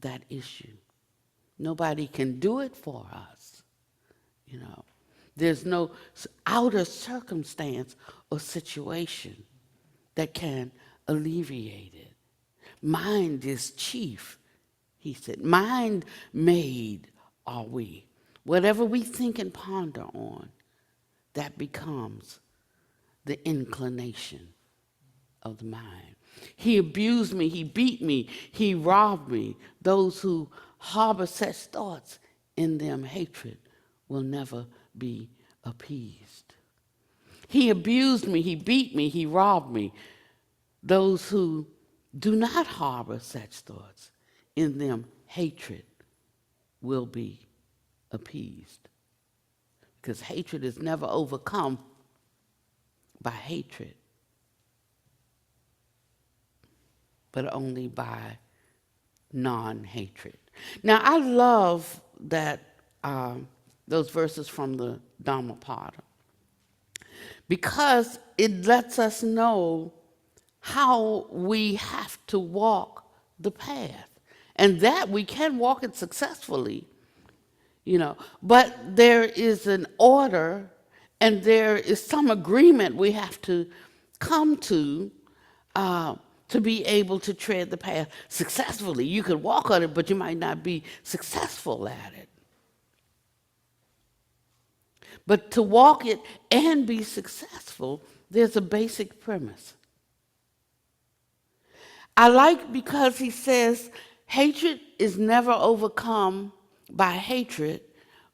that issue. Nobody can do it for us, you know. There's no outer circumstance or situation that can alleviate it. Mind is chief, he said. Mind made are we. Whatever we think and ponder on, that becomes the inclination of the mind. He abused me, he beat me, he robbed me. Those who harbor such thoughts in them, hatred will never be appeased. He abused me, he beat me, he robbed me. Those who do not harbor such thoughts in them, hatred will be appeased. Because hatred is never overcome by hatred, but only by non-hatred. Now, I love that those verses from the Dhammapada, because it lets us know how we have to walk the path, and that we can walk it successfully, you know, but there is an order and there is some agreement we have to come to be able to tread the path successfully. You could walk on it, but you might not be successful at it. But to walk it and be successful, there's a basic premise. I like because he says hatred is never overcome by hatred,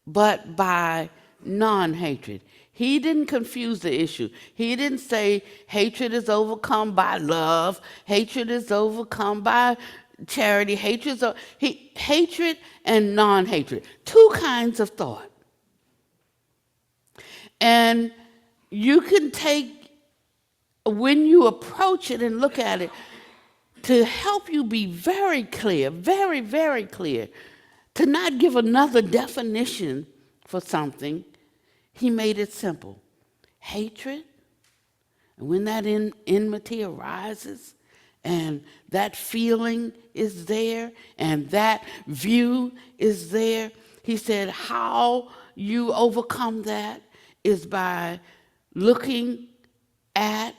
but by non-hatred. He didn't confuse the issue. He didn't say hatred is overcome by love, hatred is overcome by charity, hatred and non-hatred. Two kinds of thought. And you can take, when you approach it and look at it, to help you be very clear, very, very clear, to not give another definition for something, he made it simple. Hatred, and when that enmity arises, and that feeling is there, and that view is there, he said how you overcome that is by looking at,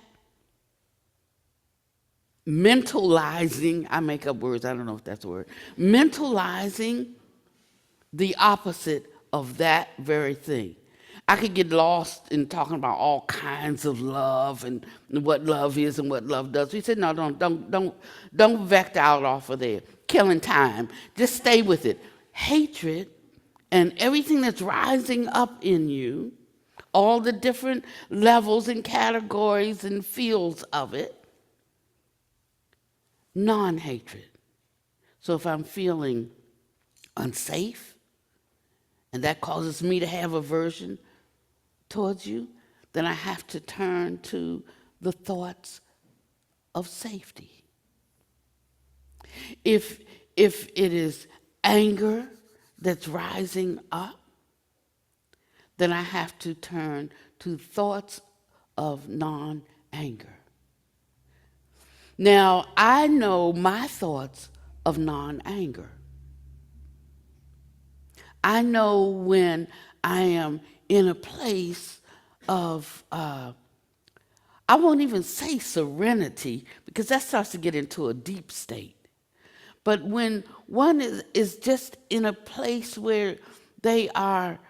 mentalizing, I make up words, I don't know if that's a word, mentalizing the opposite of that very thing. I could get lost in talking about all kinds of love and what love is and what love does. He said, no, don't vect out off of there, killing time. Just stay with it. Hatred and everything that's rising up in you, all the different levels and categories and fields of it, non-hatred. So if I'm feeling unsafe, and that causes me to have aversion towards you, then I have to turn to the thoughts of safety. If it is anger that's rising up, then I have to turn to thoughts of non-anger. Now, I know my thoughts of non-anger. I know when I am in a place of, I won't even say serenity, because that starts to get into a deep state. But when one is just in a place where they are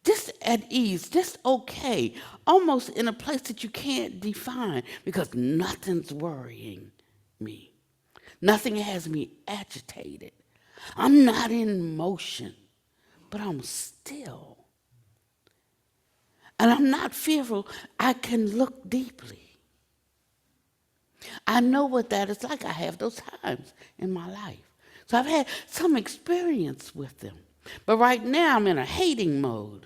just at ease, just okay, almost in a place that you can't define, because nothing's worrying me. Nothing has me agitated. I'm not in motion, but I'm still. And I'm not fearful. I can look deeply. I know what that is like. I have those times in my life. So I've had some experience with them. But right now I'm in a hating mode.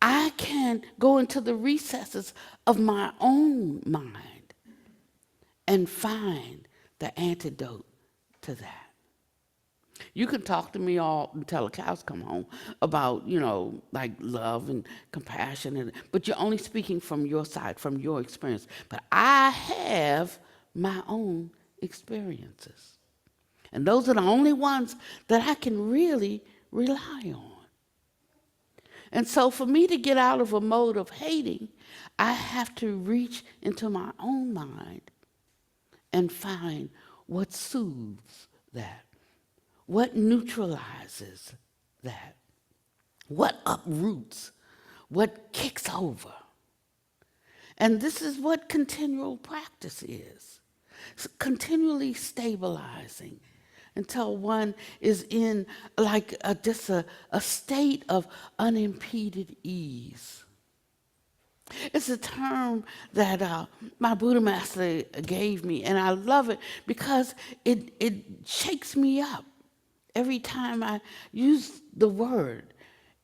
I can go into the recesses of my own mind and find the antidote to that. You can talk to me all until the cows come home about, like love and compassion, but you're only speaking from your side, from your experience. But I have my own experiences. And those are the only ones that I can really rely on. And so for me to get out of a mode of hating, I have to reach into my own mind and find what soothes that, what neutralizes that, what uproots, what kicks over. And this is what continual practice is, continually stabilizing until one is in like just a state of unimpeded ease. It's a term that my Buddha master gave me, and I love it because it shakes me up every time I use the word.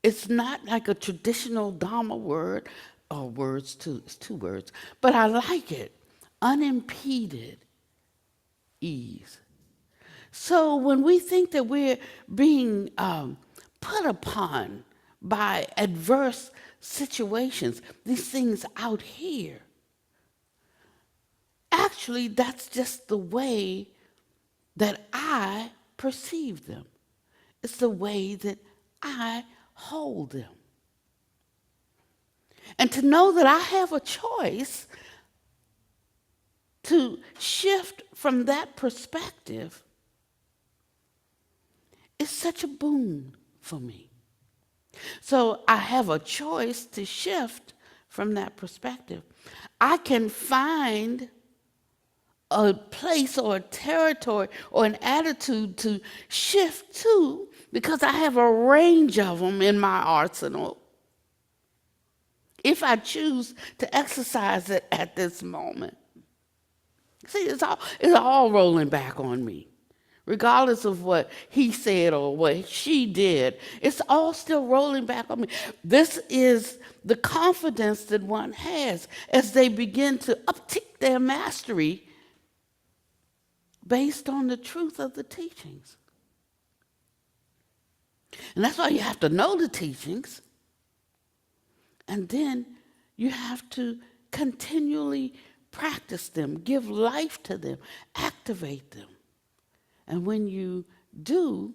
It's not like a traditional Dharma word, or words too, it's two words, but I like it. Unimpeded ease. So when we think that we're being put upon by adverse situations, these things out here, actually that's just the way that I perceive them. It's the way that I hold them. And to know that I have a choice to shift from that perspective is such a boon for me. So I have a choice to shift from that perspective. I can find a place or a territory or an attitude to shift to because I have a range of them in my arsenal. If I choose to exercise it at this moment. See, it's all rolling back on me. Regardless of what he said or what she did, it's all still rolling back on me. This is the confidence that one has as they begin to uptick their mastery based on the truth of the teachings. And that's why you have to know the teachings, and then you have to continually practice them, give life to them, activate them. And when you do,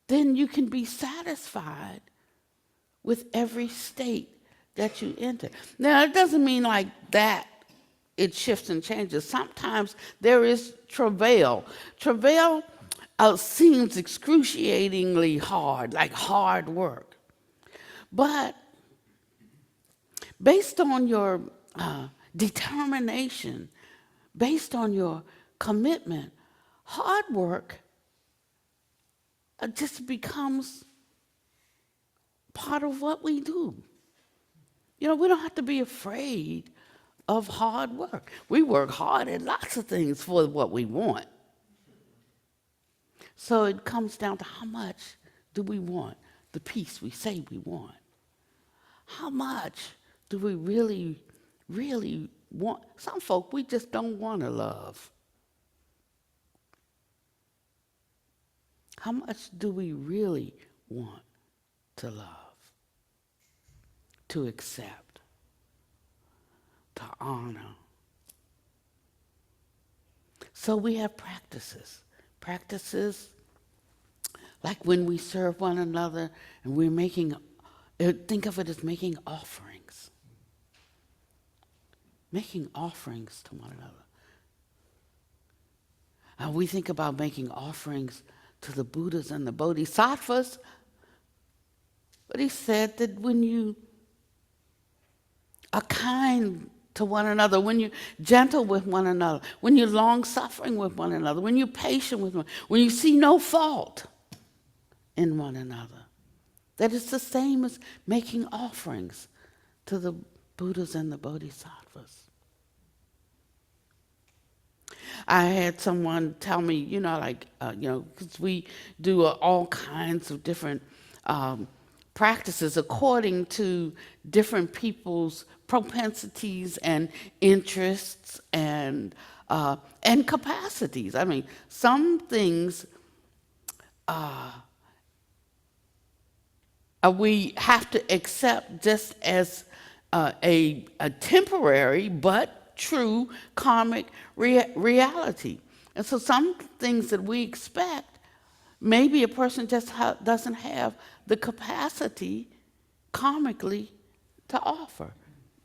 then you can be satisfied with every state that you enter. Now, it doesn't mean like that it shifts and changes. Sometimes there is travail. Travail seems excruciatingly hard, like hard work. But based on your determination, based on your commitment, hard work just becomes part of what we do. You know, we don't have to be afraid of hard work. We work hard at lots of things for what we want. So it comes down to how much do we want the peace we say we want? How much do we really, really want? Some folk, we just don't want to love. How much do we really want to love, to accept, to honor? So we have practices. Practices like when we serve one another and we're making, think of it as making offerings. Making offerings to one another. And we think about making offerings to the Buddhas and the Bodhisattvas, but he said that when you are kind to one another, when you're gentle with one another, when you're long-suffering with one another, when you're patient with one, when you see no fault in one another, that it's the same as making offerings to the Buddhas and the Bodhisattvas. I had someone tell me, because we do all kinds of different practices according to different people's propensities and interests and capacities. I mean, some things we have to accept just as a temporary but true karmic reality. And so some things that we expect, maybe a person just doesn't have the capacity karmically to offer,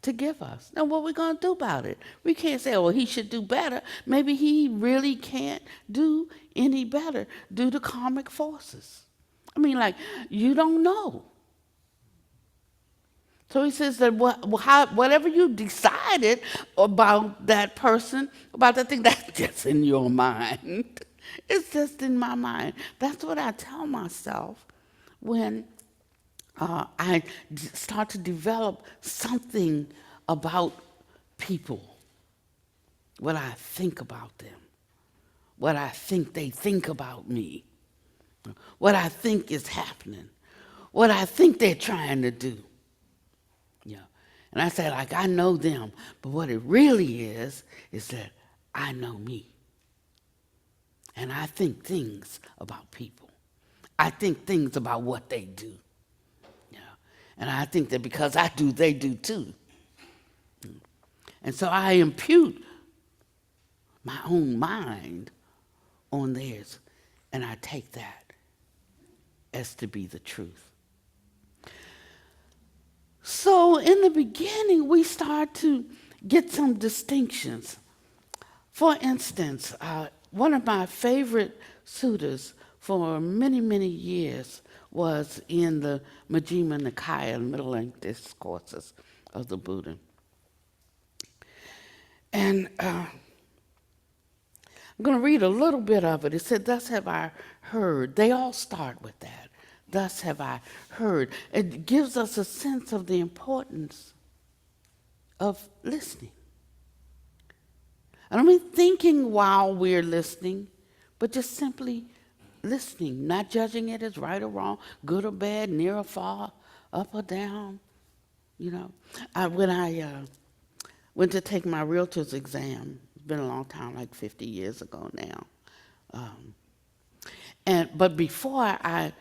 to give us. Now, what are we going to do about it? We can't say, oh, he should do better. Maybe he really can't do any better due to karmic forces. I mean, like, you don't know. So he says that whatever you decided about that person, about that thing, that's just in your mind. It's just in my mind. That's what I tell myself when I start to develop something about people, what I think about them, what I think they think about me, what I think is happening, what I think they're trying to do. Yeah. And I say, like, I know them, but what it really is that I know me. And I think things about people. I think things about what they do. Yeah. And I think that because I do, they do too. And so I impute my own mind on theirs, and I take that as to be the truth. So in the beginning, we start to get some distinctions. For instance, one of my favorite suttas for many, many years was in the Majjhima Nikaya, middle-length discourses of the Buddha. And I'm going to read a little bit of it. It said, thus have I heard. They all start with that. Thus have I heard. It gives us a sense of the importance of listening. I don't mean thinking while we're listening, but just simply listening, not judging it as right or wrong, good or bad, near or far, up or down. You know, when I went to take my realtor's exam, it's been a long time, like 50 years ago now. But before I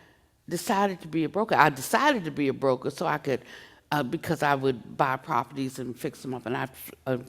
decided to be a broker, I decided to be a broker so I could, because I would buy properties and fix them up, and I'd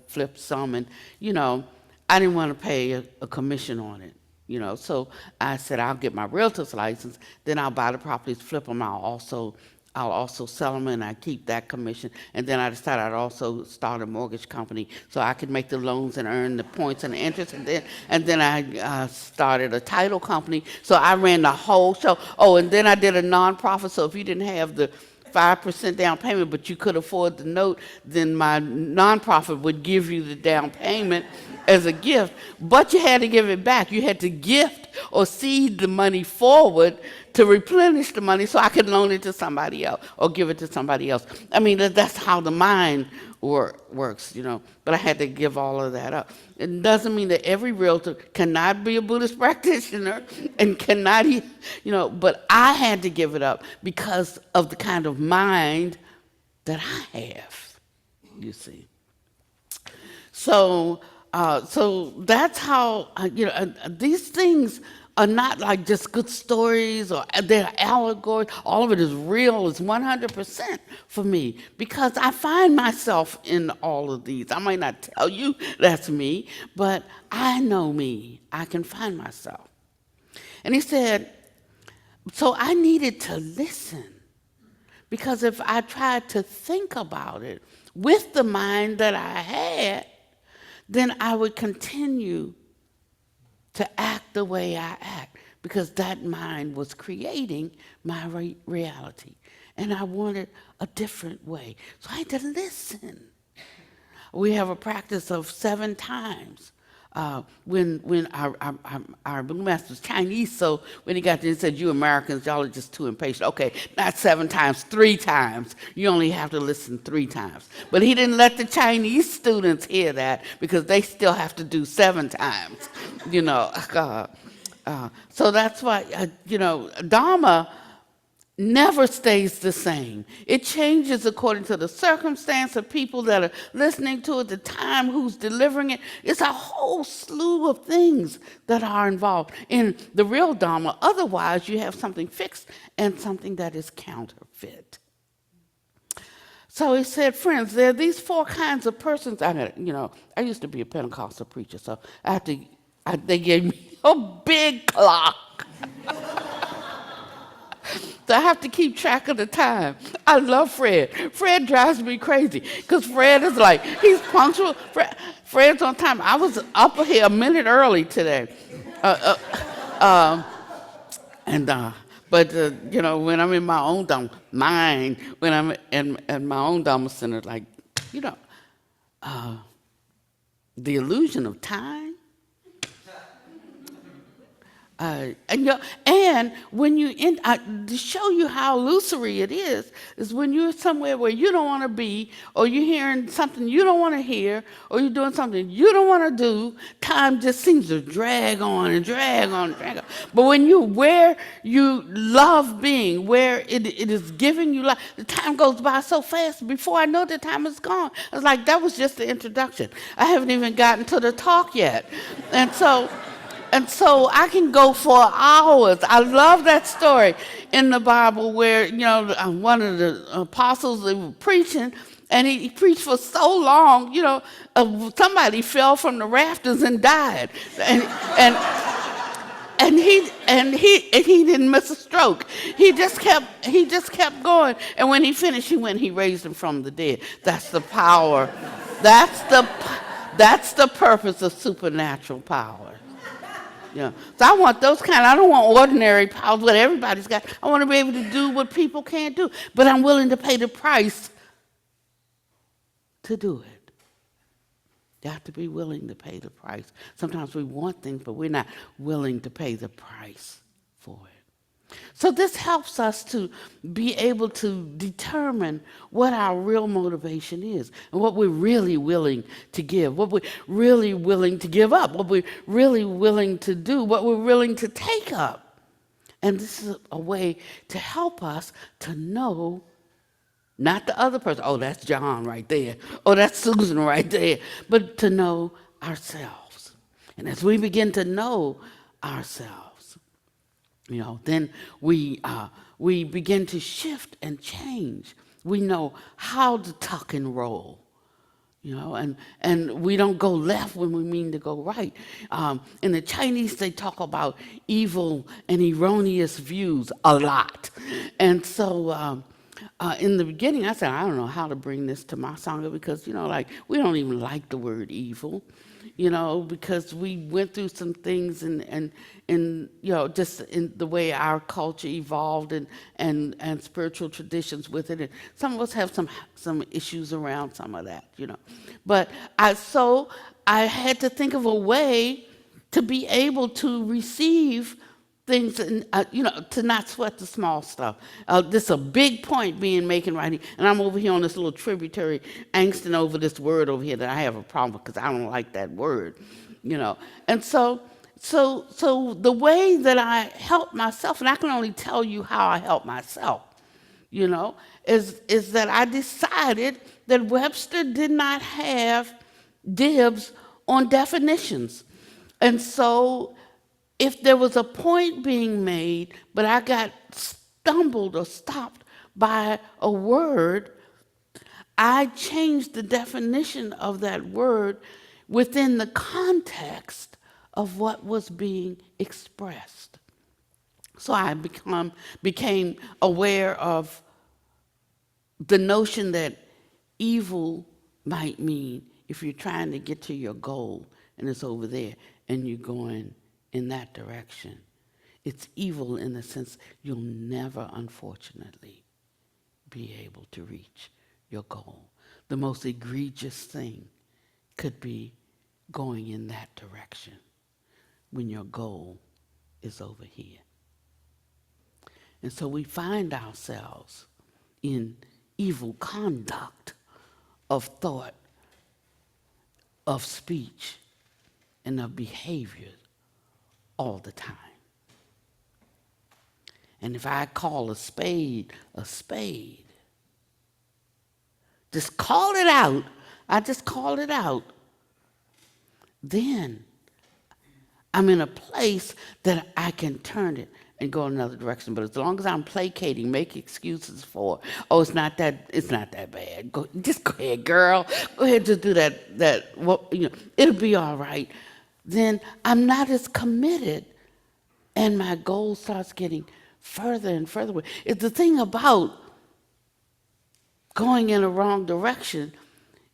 flip some, and, you know, I didn't want to pay a commission on it, you know, so I said, I'll get my realtor's license, then I'll buy the properties, flip them, I'll also sell them, and I keep that commission. And then I decided I'd also start a mortgage company so I could make the loans and earn the points and the interest. And then I started a title company. So I ran the whole show. Oh, and then I did a nonprofit. So if you didn't have the 5% down payment, but you could afford the note, then my nonprofit would give you the down payment as a gift, but you had to give it back. You had to gift or seed the money forward to replenish the money so I could loan it to somebody else or give it to somebody else. I mean, that's how the mind works, you know, but I had to give all of that up. It doesn't mean that every realtor cannot be a Buddhist practitioner and cannot, you know, but I had to give it up because of the kind of mind that I have, you see. So that's how, you know, these things are not like just good stories or they're allegories. All of it is real, it's 100% for me because I find myself in all of these. I might not tell you that's me, but I know me. I can find myself. And he said, so I needed to listen because if I tried to think about it with the mind that I had, then I would continue to act the way I act because that mind was creating my reality. And I wanted a different way. So I had to listen. We have a practice of 7 times. When our Blue Master's Chinese, so when he got there, he said, you Americans, y'all are just too impatient. Okay, not 7 times, 3 times. You only have to listen 3 times. But he didn't let the Chinese students hear that because they still have to do 7 times, you know. So that's why, you know, Dharma never stays the same. It changes according to the circumstance of people that are listening to it, the time who's delivering it. It's a whole slew of things that are involved in the real Dharma. Otherwise, you have something fixed and something that is counterfeit. So he said, friends, there are these 4 kinds of persons. I used to be a Pentecostal preacher, so I They gave me a big clock. So I have to keep track of the time. I love Fred. Fred drives me crazy because Fred is like, he's punctual. Fred's on time. I was up here a minute early today. Uh, and but you know, when I'm in my own mind, when I'm in my own Dharma center, like, you know, the illusion of time. And when you to show you how illusory it is when you're somewhere where you don't want to be, or you're hearing something you don't want to hear, or you're doing something you don't want to do. Time just seems to drag on and drag on and drag on. But when you where you love being, where it is giving you life, the time goes by so fast. Before I know the time is gone. I was like, that was just the introduction. I haven't even gotten to the talk yet, and so I can go for hours. I love that story in the Bible where, you know, one of the apostles, they were preaching, and he preached for so long, you know, somebody fell from the rafters and died. And he didn't miss a stroke. He just kept going. And when he finished, he raised him from the dead. That's the power. That's the purpose of supernatural power. Yeah. So I want those kind. I don't want ordinary powers, what everybody's got. I want to be able to do what people can't do. But I'm willing to pay the price to do it. You have to be willing to pay the price. Sometimes we want things, but we're not willing to pay the price for it. So this helps us to be able to determine what our real motivation is and what we're really willing to give, what we're really willing to give up, what we're really willing to do, what we're willing to take up. And this is a way to help us to know, not the other person, oh, that's John right there, oh, that's Susan right there, but to know ourselves. And as we begin to know ourselves, you know, then we begin to shift and change. We know how to tuck and roll, you know, and we don't go left when we mean to go right. In the Chinese, they talk about evil and erroneous views a lot. And so in the beginning, I said, I don't know how to bring this to my Sangha because, you know, like, we don't even like the word evil, you know, because we went through some things and you know, just in the way our culture evolved and spiritual traditions with it. And some of us have some issues around some of that, you know. But I had to think of a way to be able to receive things, and you know, to not sweat the small stuff. This is a big point being making right here, and I'm over here on this little tributary, angsting over this word over here that I have a problem with because I don't like that word, you know. And so the way that I help myself, and I can only tell you how I help myself, you know, is that I decided that Webster did not have dibs on definitions, and so if there was a point being made, but I got stumbled or stopped by a word, I changed the definition of that word within the context of what was being expressed. So I became aware of the notion that evil might mean if you're trying to get to your goal and it's over there and you're going in that direction. It's evil in the sense you'll never, unfortunately, be able to reach your goal. The most egregious thing could be going in that direction when your goal is over here. And so we find ourselves in evil conduct of thought, of speech, and of behavior all the time. And if I call a spade, just call it out, I just call it out, then I'm in a place that I can turn it and go another direction. But as long as I'm placating, make excuses for, oh, it's not that bad. Just go ahead, girl. Go ahead, just do that. Well, you know, it'll be all right. then I'm not as committed, and my goal starts getting further and further away. It's the thing about going in the wrong direction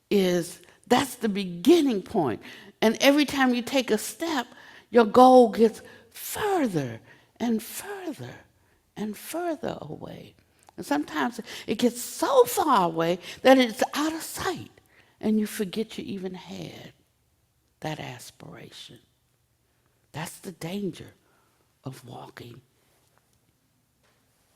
is that's the beginning point. And every time you take a step, your goal gets further and further and further away. And sometimes it gets so far away that it's out of sight, and you forget you even had that aspiration. That's the danger of walking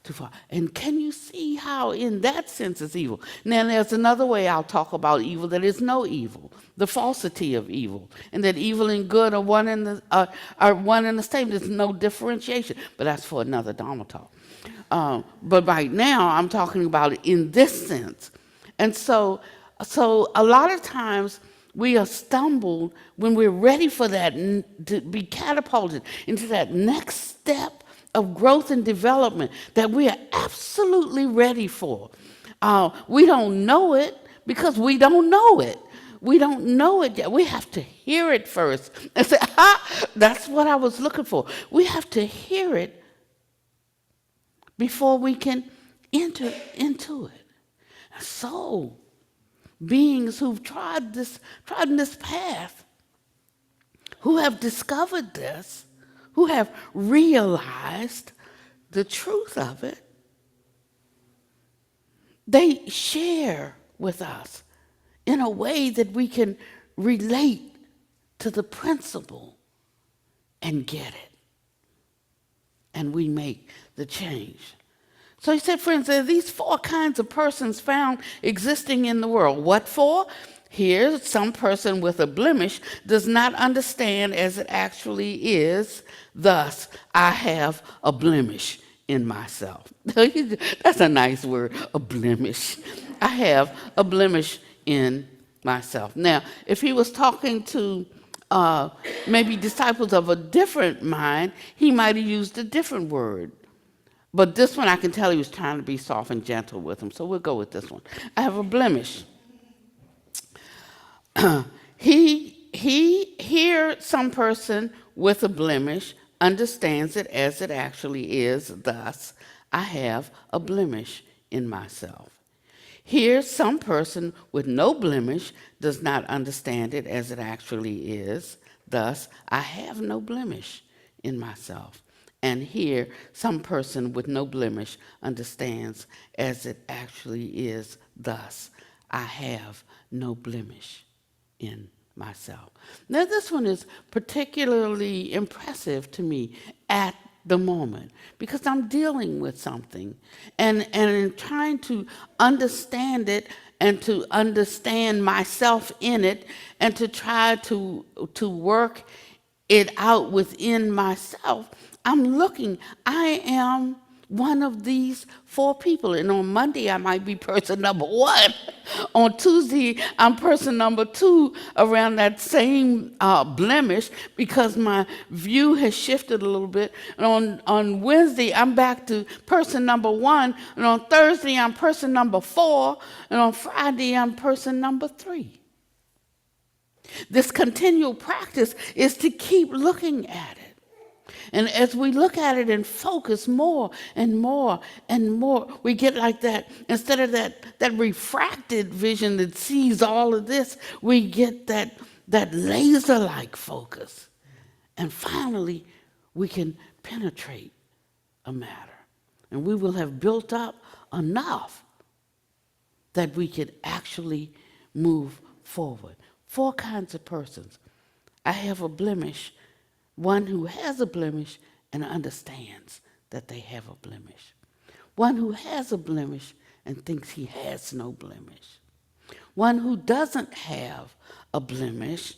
too far. And can you see how in that sense it's evil? Now there's another way I'll talk about evil, that is no evil, the falsity of evil, and that evil and good are one and the same. There's no differentiation, but that's for another Dharma talk. But right now I'm talking about it in this sense. And so a lot of times we are stumbled when we're ready for that, to be catapulted into that next step of growth and development that we are absolutely ready for. We don't know it because we don't know it. We don't know it yet. We have to hear it first and say, that's what I was looking for. We have to hear it before we can enter into it. So, beings who've trodden this path, who have discovered this, who have realized the truth of it, they share with us in a way that we can relate to the principle and get it. And we make the change. So he said, friends, there are these four kinds of persons found existing in the world. What for? Here, some person with a blemish does not understand as it actually is. Thus, I have a blemish in myself. That's a nice word, a blemish. I have a blemish in myself. Now, if he was talking to maybe disciples of a different mind, he might have used a different word. But this one, I can tell he was trying to be soft and gentle with them, so we'll go with this one. I have a blemish. Here, some person with a blemish understands it as it actually is. Thus, I have a blemish in myself. Here, some person with no blemish does not understand it as it actually is. Thus, I have no blemish in myself. And here, some person with no blemish understands as it actually is. Thus, I have no blemish in myself. Now, this one is particularly impressive to me at the moment because I'm dealing with something and in trying to understand it and to understand myself in it and to try to work it out within myself. I'm looking, I am one of these four people. And on Monday, I might be person number one. On Tuesday, I'm person number two around that same blemish because my view has shifted a little bit. And on Wednesday, I'm back to person number one. And on Thursday, I'm person number four. And on Friday, I'm person number three. This continual practice is to keep looking at it. And as we look at it and focus more and more and more, we get like that, instead of that refracted vision that sees all of this, we get that laser-like focus. And finally, we can penetrate a matter. And we will have built up enough that we could actually move forward. Four kinds of persons. I have a blemish. One who has a blemish and understands that they have a blemish. One who has a blemish and thinks he has no blemish. One who doesn't have a blemish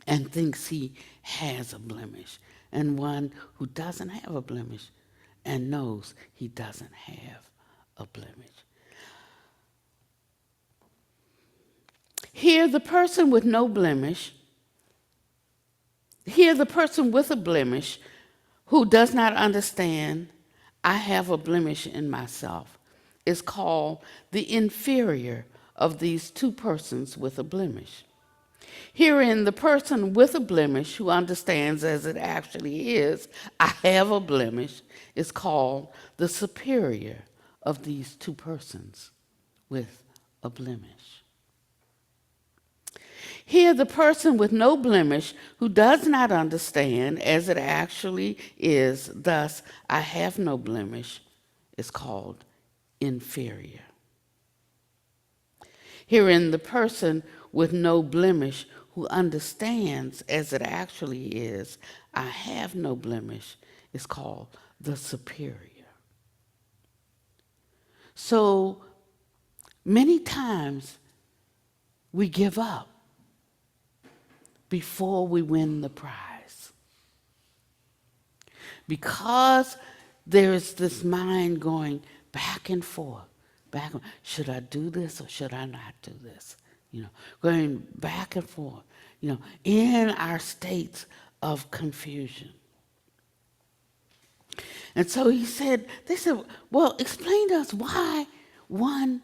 and thinks he has a blemish. And one who doesn't have a blemish and knows he doesn't have a blemish. Here, the person with no blemish, here, the person with a blemish who does not understand, I have a blemish in myself, is called the inferior of these two persons with a blemish. Herein, the person with a blemish who understands as it actually is, I have a blemish, is called the superior of these two persons with a blemish. Here, the person with no blemish who does not understand as it actually is, thus, I have no blemish, is called inferior. Herein, the person with no blemish who understands as it actually is, I have no blemish, is called the superior. So many times we give up before we win the prize. Because there is this mind going back and forth, should I do this or should I not do this? Going back and forth, in our states of confusion. And so they said, well, explain to us why one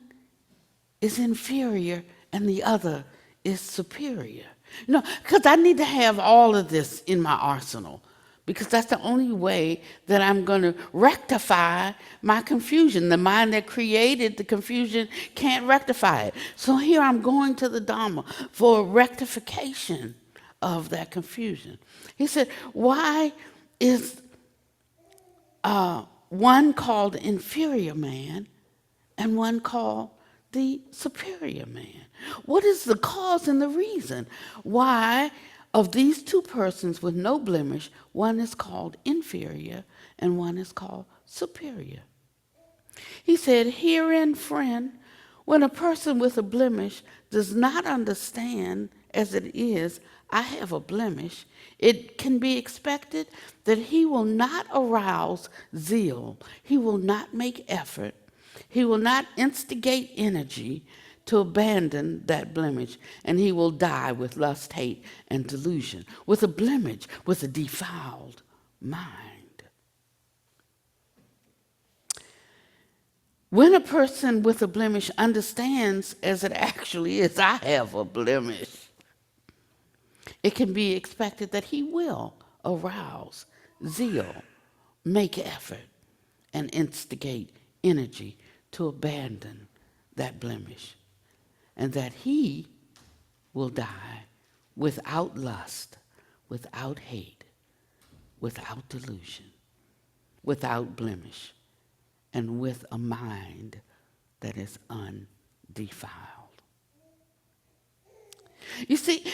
is inferior and the other is superior. Because I need to have all of this in my arsenal, because that's the only way that I'm going to rectify my confusion. The mind that created the confusion can't rectify it. So here I'm going to the Dharma for rectification of that confusion. He said, why is one called the inferior man and one called the superior man? What is the cause and the reason why of these two persons with no blemish, one is called inferior and one is called superior? He said, herein, friend, when a person with a blemish does not understand as it is, I have a blemish, it can be expected that he will not arouse zeal, he will not make effort, he will not instigate energy to abandon that blemish, and he will die with lust, hate, and delusion, with a blemish, with a defiled mind. When a person with a blemish understands as it actually is, I have a blemish, it can be expected that he will arouse zeal, make effort, and instigate energy to abandon that blemish, and that he will die without lust, without hate, without delusion, without blemish, and with a mind that is undefiled. You see,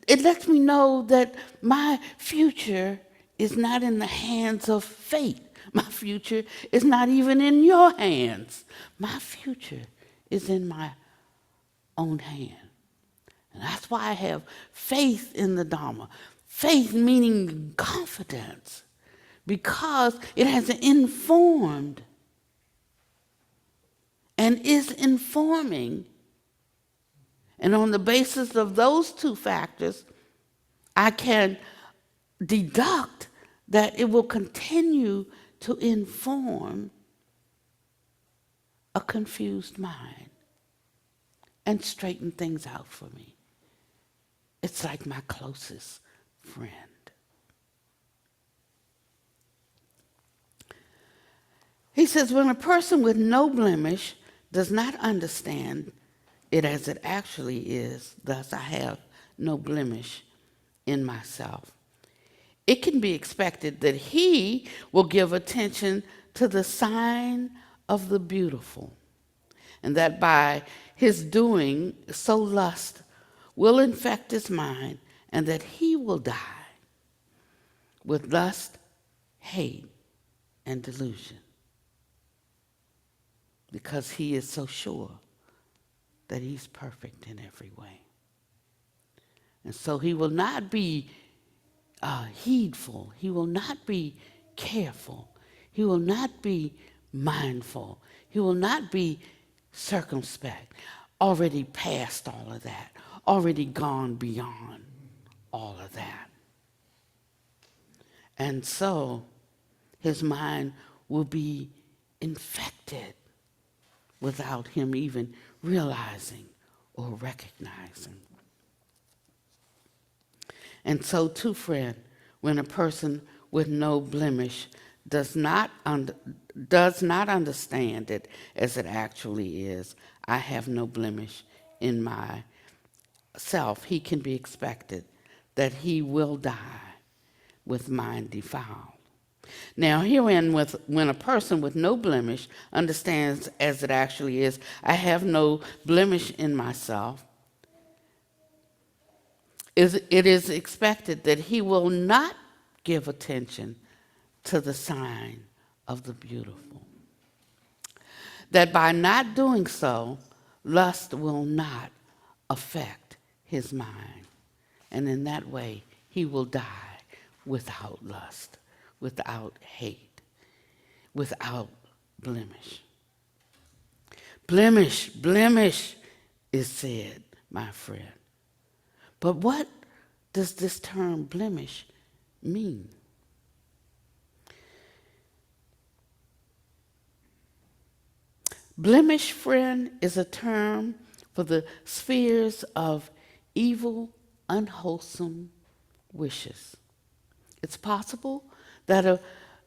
it lets me know that my future is not in the hands of fate. My future is not even in your hands. My future is in my own hand. And that's why I have faith in the Dharma. Faith meaning confidence, because it has informed and is informing. And on the basis of those two factors, I can deduct that it will continue to inform a confused mind and straighten things out for me. It's like my closest friend. He says, when a person with no blemish does not understand it as it actually is, thus I have no blemish in myself, it can be expected that he will give attention to the sign of the beautiful, and that by his doing so lust will infect his mind, and that he will die with lust, hate, and delusion, because he is so sure that he's perfect in every way. And so he will not be heedful. He will not be careful. He will not be mindful. He will not be circumspect. Already past all of that. Already gone beyond all of that. And so his mind will be infected without him even realizing or recognizing. And so too, friend, when a person with no blemish does not understand it as it actually is, I have no blemish in myself, he can be expected that he will die with mind defiled. Now, herein, when a person with no blemish understands as it actually is, I have no blemish in myself, it is expected that he will not give attention to the sign of the beautiful. That by not doing so, lust will not affect his mind. And in that way, he will die without lust, without hate, without blemish. Blemish is said, my friend. But what does this term blemish mean? Blemish, friend, is a term for the spheres of evil, unwholesome wishes. It's possible that a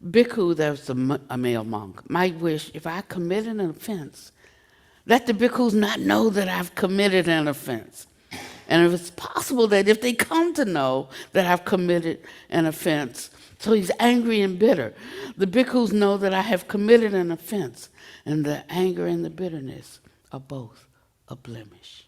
bhikkhu, that's a male monk, might wish, if I committed an offense, let the bhikkhus not know that I've committed an offense. And if it's possible that if they come to know that I've committed an offense, so he's angry and bitter, the bhikkhus know that I have committed an offense, and the anger and the bitterness are both a blemish.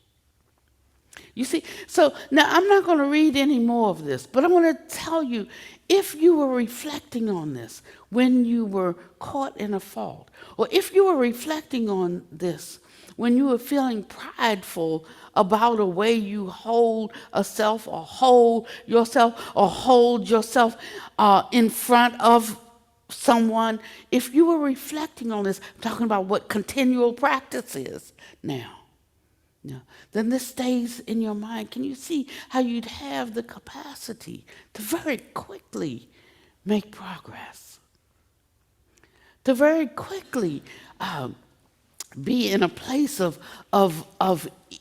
You see, so now I'm not going to read any more of this, but I want to tell you, if you were reflecting on this when you were caught in a fault, or if you were reflecting on this when you were feeling prideful about a way you hold a self or hold yourself in front of someone, if you were reflecting on this, I'm talking about what continual practice is now. Yeah. Then this stays in your mind. Can you see how you'd have the capacity to very quickly make progress? To very quickly be in a place of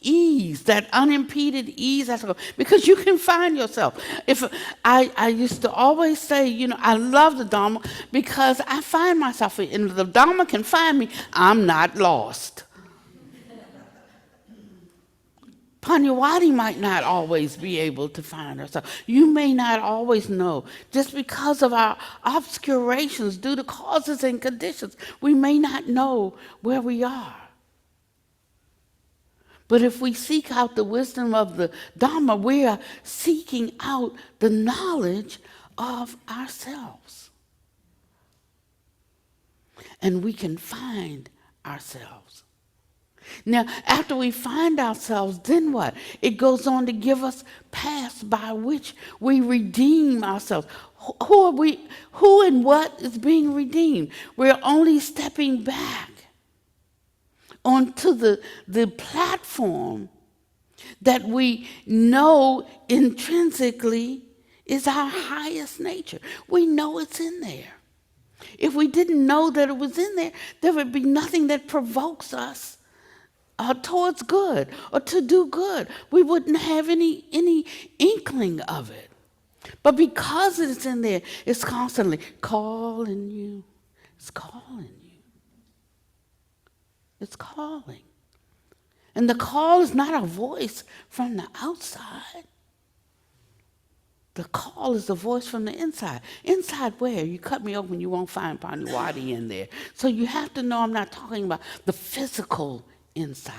ease, that unimpeded ease, because you can find yourself. If I used to always say, I love the Dharma because I find myself, and the Dharma can find me, I'm not lost. Pannavati might not always be able to find herself. You may not always know. Just because of our obscurations due to causes and conditions, we may not know where we are. But if we seek out the wisdom of the Dhamma, we are seeking out the knowledge of ourselves. And we can find ourselves. Now, after we find ourselves, then what? It goes on to give us paths by which we redeem ourselves. Who are we? Who and what is being redeemed? We're only stepping back onto the platform that we know intrinsically is our highest nature. We know it's in there. If we didn't know that it was in there, there would be nothing that provokes us towards good or to do good. We wouldn't have any inkling of it. But because it's in there, it's constantly calling you. It's calling you. It's calling. And the call is not a voice from the outside. The call is the voice from the inside. Inside where? You cut me open, you won't find Pannavati in there. So you have to know I'm not talking about the physical inside.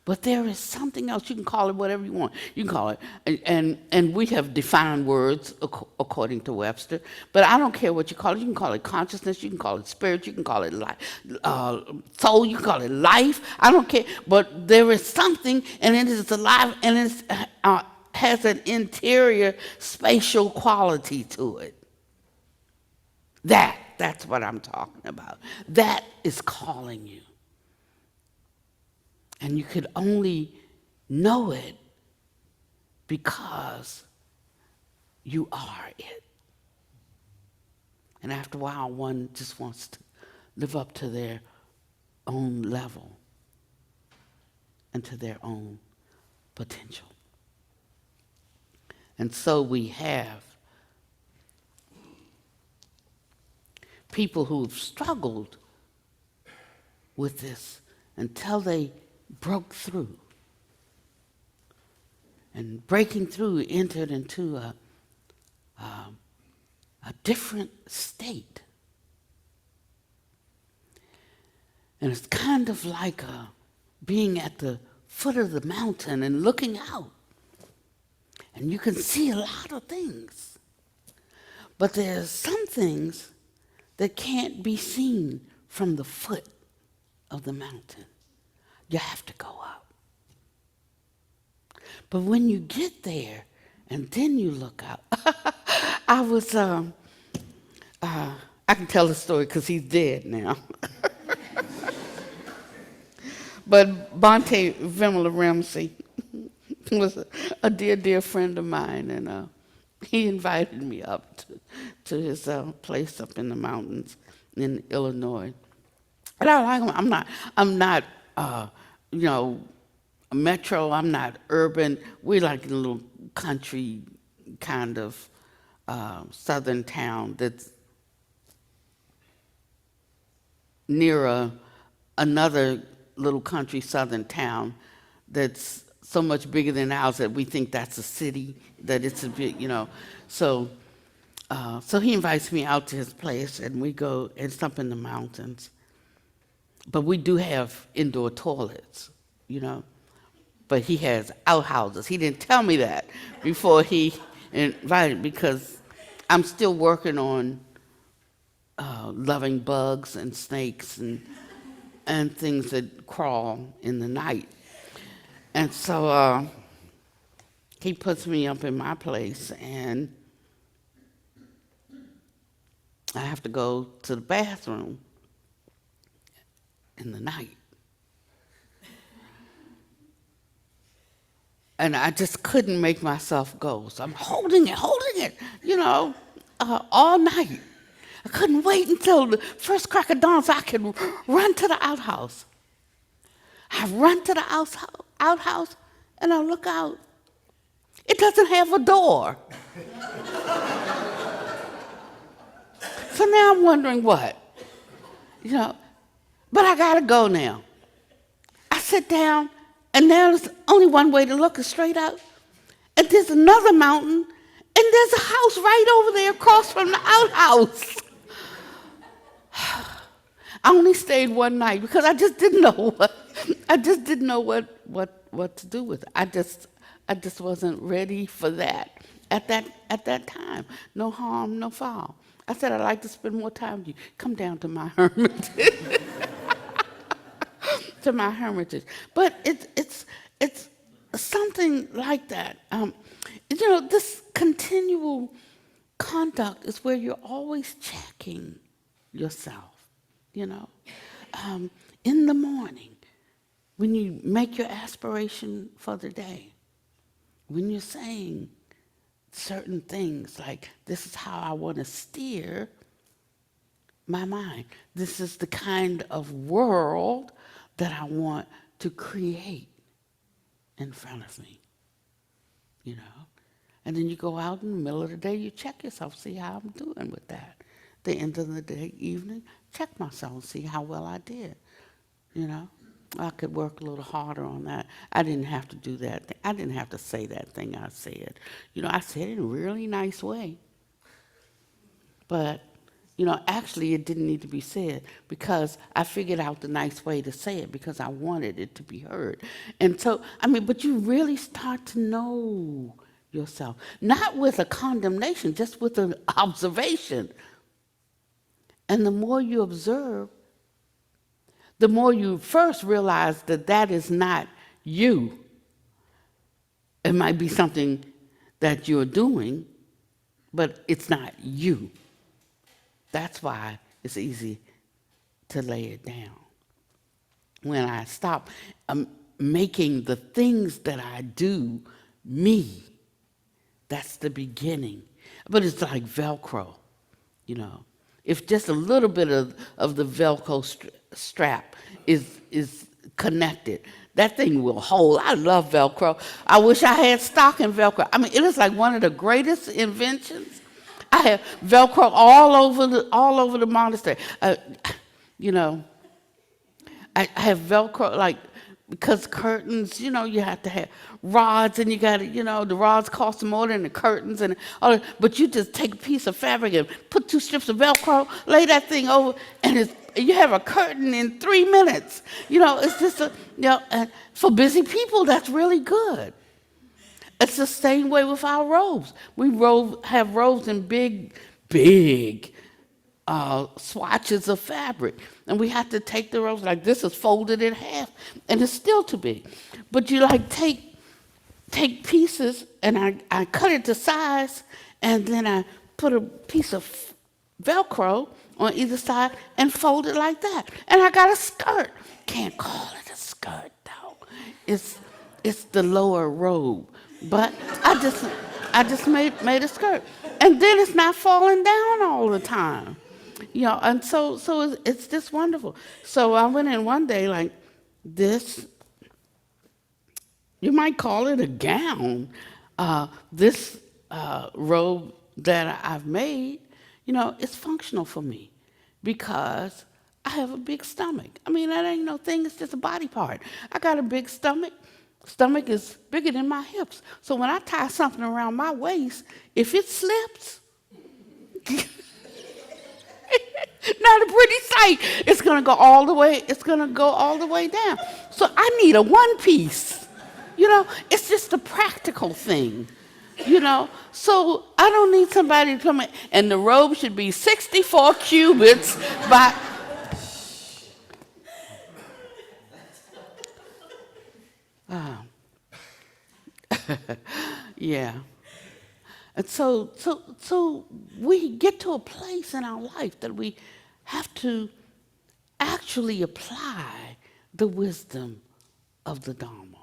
But there is something else. You can call it whatever you want. You can call it, and we have defined words according to Webster. But I don't care what you call it. You can call it consciousness. You can call it spirit. You can call it life, soul. You can call it life. I don't care. But there is something, and it is alive, and it has an interior spatial quality to it. That's what I'm talking about. That is calling you. And you could only know it because you are it. And after a while, one just wants to live up to their own level and to their own potential. And so we have people who've struggled with this until they broke through. And breaking through entered into a different state. And it's kind of like being at the foot of the mountain and looking out. And you can see a lot of things. But there's some things that can't be seen from the foot of the mountain. You have to go up. But when you get there and then you look out, I was, I can tell the story because he's dead now. But Bante Venerable Ramsey was a dear, dear friend of mine, and he invited me up to his place up in the mountains in Illinois. And I like him. I'm not, you know, metro. I'm not urban. We're like in a little country kind of southern town that's near another little country southern town that's so much bigger than ours that we think that's a city, that it's a bit, you know. So he invites me out to his place, and we go and stop in the mountains. But we do have indoor toilets, you know. But he has outhouses. He didn't tell me that before he invited, because I'm still working on loving bugs and snakes and things that crawl in the night. And so he puts me up in my place, and I have to go to the bathroom in the night. And I just couldn't make myself go. So I'm holding it, you know, all night. I couldn't wait until the first crack of dawn so I could run to the outhouse. I run to the outhouse, and I look out. It doesn't have a door. So now I'm wondering what, you know, but I gotta go now. I sit down, and there's only one way to look, is straight out. And there's another mountain, and there's a house right over there across from the outhouse. I only stayed one night because I just didn't know what to do with it. I just wasn't ready for that at that time. No harm, no foul. I said, I'd like to spend more time with you. Come down to my hermitage. To my hermitage. But it's something like that. You know, this continual conduct is where you're always checking yourself, you know. In the morning, when you make your aspiration for the day, when you're saying certain things like, this is how I want to steer my mind. This is the kind of world that I want to create in front of me, you know. And then you go out in the middle of the day, you check yourself, see how I'm doing with that. The end of the day, evening, check myself, see how well I did, you know. I could work a little harder on that. I didn't have to do that. I didn't have to say that thing I said. You know, I said it in a really nice way. But, you know, actually it didn't need to be said because I figured out the nice way to say it because I wanted it to be heard. And so, I mean, but you really start to know yourself. Not with a condemnation, just with an observation. And the more you observe, the more you first realize that that is not you. It might be something that you're doing, but it's not you. That's why it's easy to lay it down. When I stop making the things that I do me, that's the beginning. But it's like Velcro, you know. If just a little bit of the Velcro strap is connected, That thing will hold. I love Velcro. I wish I had stock in Velcro. I mean, it is like one of the greatest inventions. I have Velcro all over the monastery. You know, I have Velcro, like, because curtains, you have to have rods, and you got to, the rods cost more than the curtains, and all that. But you just take a piece of fabric and put 2 strips of Velcro, lay that thing over, and you have a curtain in 3 minutes. It's just and for busy people, that's really good. It's the same way with our robes. We have robes in big swatches of fabric, and we have to take the robes, like this is folded in half, and it's still too big. But you like take pieces, and I cut it to size, and then I put a piece of Velcro on either side and fold it like that, and I got a skirt. Can't call it a skirt though. It's the lower robe, but I just made a skirt, and then it's not falling down all the time. And so it's just wonderful. So I went in one day like this. You might call it a gown. This robe that I've made, it's functional for me because I have a big stomach. I mean, that ain't no thing. It's just a body part. I got a big stomach. Stomach is bigger than my hips. So when I tie something around my waist, if it slips, not a pretty sight. It's gonna go all the way. It's gonna go all the way down. So I need a one piece. It's just a practical thing. So I don't need somebody to come in, and the robe should be 64 cubits by. Yeah. And so we get to a place in our life that we have to actually apply the wisdom of the Dharma.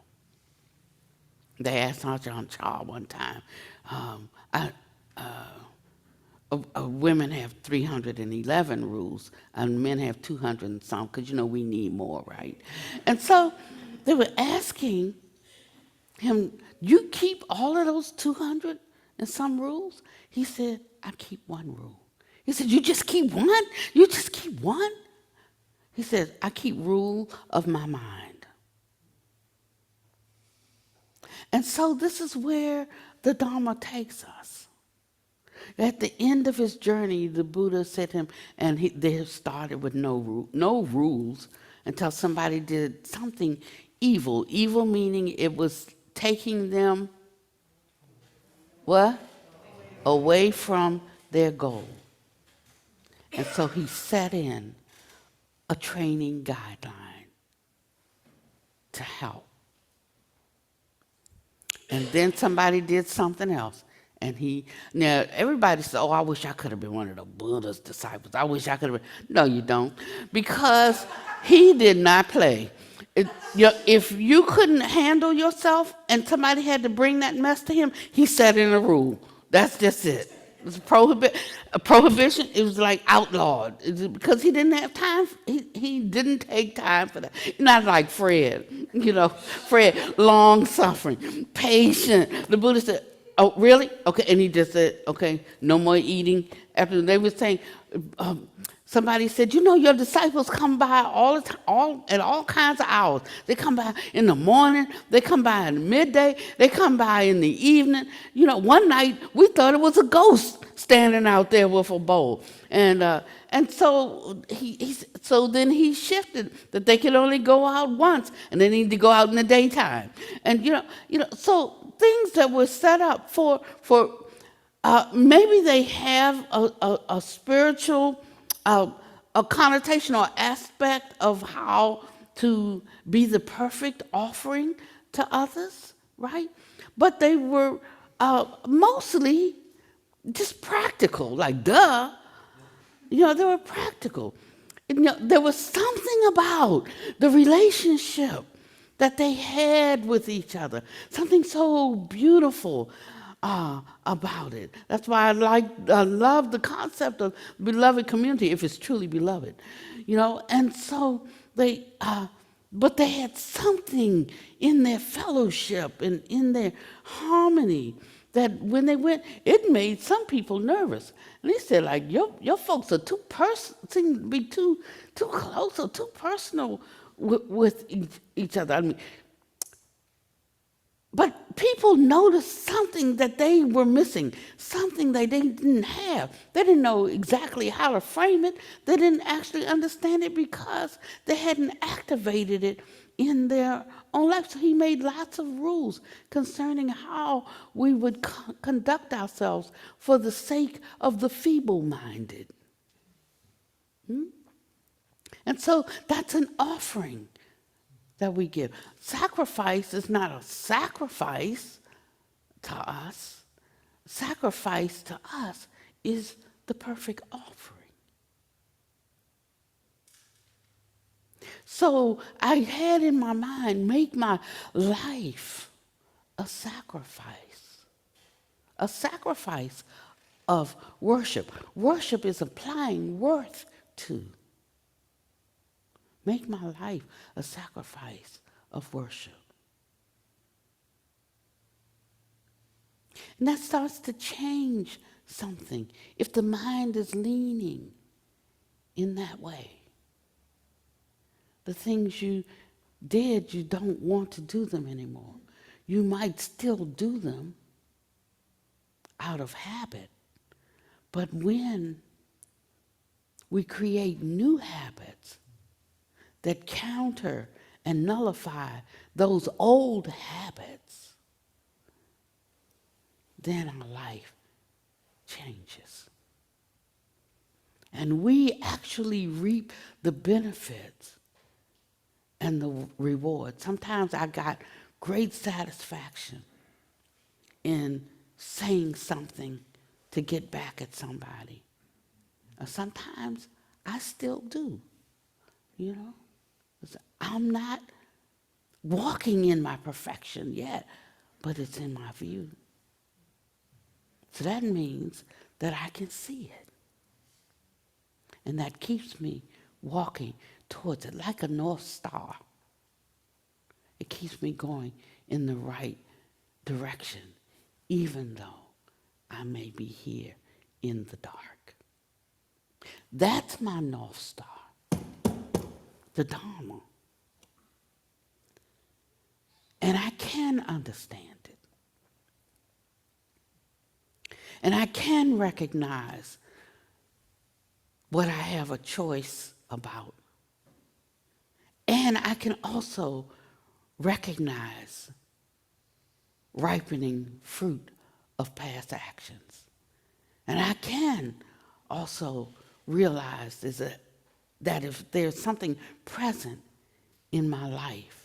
They asked Ajahn Chah one time, women have 311 rules, and men have 200 and some, because we need more, right? And so they were asking him, you keep all of those 200 and some rules? He said, I keep one rule. He said, you just keep one? You just keep one? He said, I keep rule of my mind. And so this is where the Dharma takes us. At the end of his journey, the Buddha said to him, and they started with no rules until somebody did something evil. Evil meaning it was taking them, what? Away from their goal. And so he set in a training guideline to help. And then somebody did something else. And now everybody says, oh, I wish I could have been one of the Buddha's disciples. I wish I could have been. No, you don't. Because he did not play. If you couldn't handle yourself and somebody had to bring that mess to him, he set in a rule. That's just it. It was a prohibition. It was like outlawed because he didn't have time. He didn't take time for that. Not like Fred. Fred, long suffering, patient. The Buddha said, oh, really? Okay. And he just said, okay, no more eating. After they were saying, somebody said, your disciples come by all the time, at all kinds of hours. They come by in the morning. They come by in the midday. They come by in the evening. One night we thought it was a ghost standing out there with a bowl. And so then he shifted that they could only go out once, and they need to go out in the daytime. And so things that were set up for maybe they have a spiritual a connotation or aspect of how to be the perfect offering to others, right? But they were mostly just practical, like duh. They were practical. There was something about the relationship that they had with each other, something so beautiful about it. That's why I love the concept of beloved community, if it's truly beloved, And so But they had something in their fellowship and in their harmony that when they went, it made some people nervous. And he said, like, your folks are seem to be too close or too personal with each other. I mean, but people noticed something that they were missing, something they didn't have. They didn't know exactly how to frame it. They didn't actually understand it because they hadn't activated it in their own life. So he made lots of rules concerning how we would conduct ourselves for the sake of the feeble-minded. And so that's an offering that we give. Sacrifice is not a sacrifice to us. Sacrifice to us is the perfect offering. So I had in my mind, make my life a sacrifice of worship. Worship is applying worth to. Make my life a sacrifice of worship. And that starts to change something if the mind is leaning in that way. The things you did, you don't want to do them anymore. You might still do them out of habit, but when we create new habits that counter and nullify those old habits, then our life changes. And we actually reap the benefits and the reward. Sometimes I got great satisfaction in saying something to get back at somebody. Sometimes I still do, you know. I'm not walking in my perfection yet, but it's in my view. So that means that I can see it. And that keeps me walking towards it like a North Star. It keeps me going in the right direction, even though I may be here in the dark. That's my North Star, the Dharma. And I can understand it. And I can recognize what I have a choice about. And I can also recognize ripening fruit of past actions. And I can also realize that if there's something present in my life,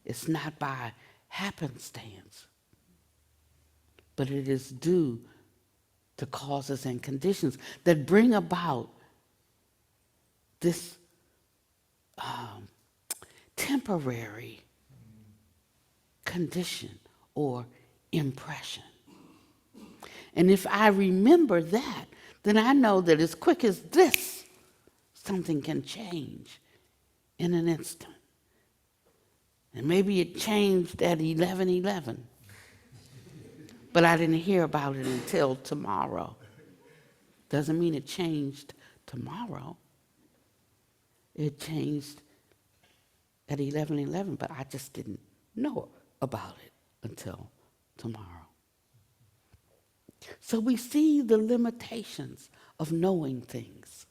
it's not by happenstance, but it is due to causes and conditions that bring about this temporary condition or impression. And if I remember that, then I know that as quick as this, something can change in an instant. And maybe it changed at 11:11, but I didn't hear about it until tomorrow. Doesn't mean it changed tomorrow. It changed at 11:11, but I just didn't know about it until tomorrow. So we see the limitations of knowing things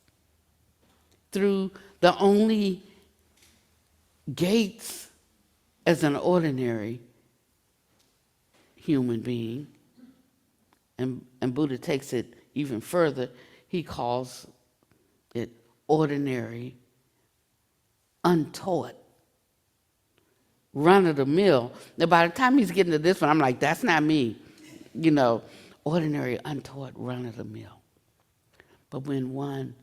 through the only gates as an ordinary human being. And Buddha takes it even further. He calls it ordinary, untaught, run-of-the-mill. Now, by the time he's getting to this one, I'm like, that's not me. You know, ordinary, untaught, run-of-the-mill. But when one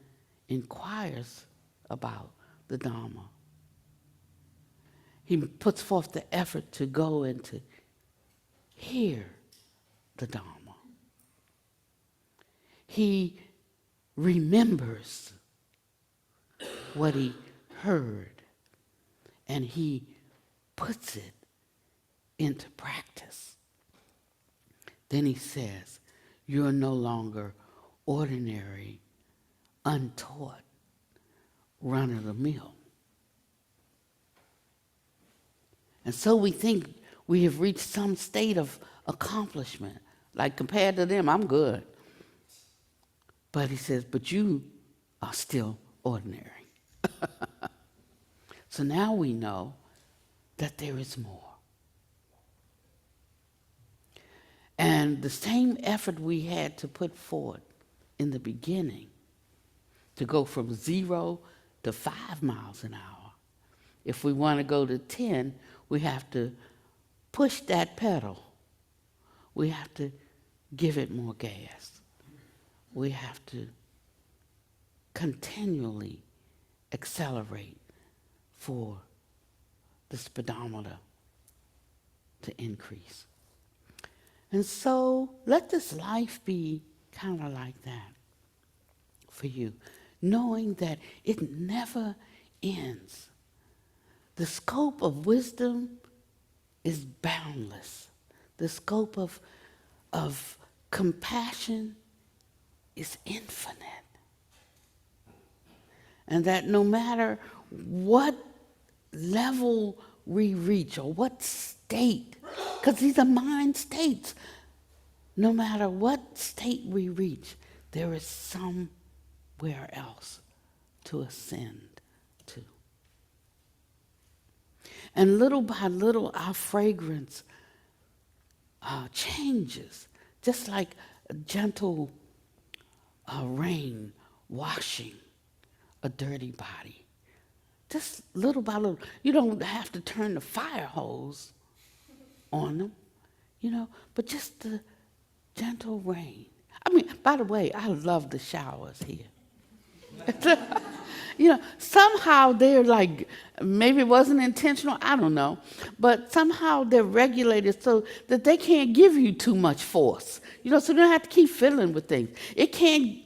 inquires about the Dharma, he puts forth the effort to go and to hear the Dharma. He remembers what he heard, and he puts it into practice. Then he says, you're no longer ordinary, untaught, run-of-the-mill. And so we think we have reached some state of accomplishment. Like compared to them, I'm good. But he says, but you are still ordinary. So now we know that there is more. And the same effort we had to put forth in the beginning to go from 0 to 5 miles an hour. If we want to go to 10, we have to push that pedal. We have to give it more gas. We have to continually accelerate for the speedometer to increase. And so let this life be kind of like that for you, knowing that it never ends. The scope of wisdom is boundless. The scope of compassion is infinite. And that no matter what level we reach or what state, because these are mind states, no matter what state we reach, there is somewhere else to ascend to. And little by little, our fragrance changes, just like a gentle rain washing a dirty body. Just little by little. You don't have to turn the fire hose on them, but just the gentle rain. I mean, by the way, I love the showers here. Somehow they're like, maybe it wasn't intentional, I don't know, but somehow they're regulated so that they can't give you too much force. So you don't have to keep fiddling with things. It can't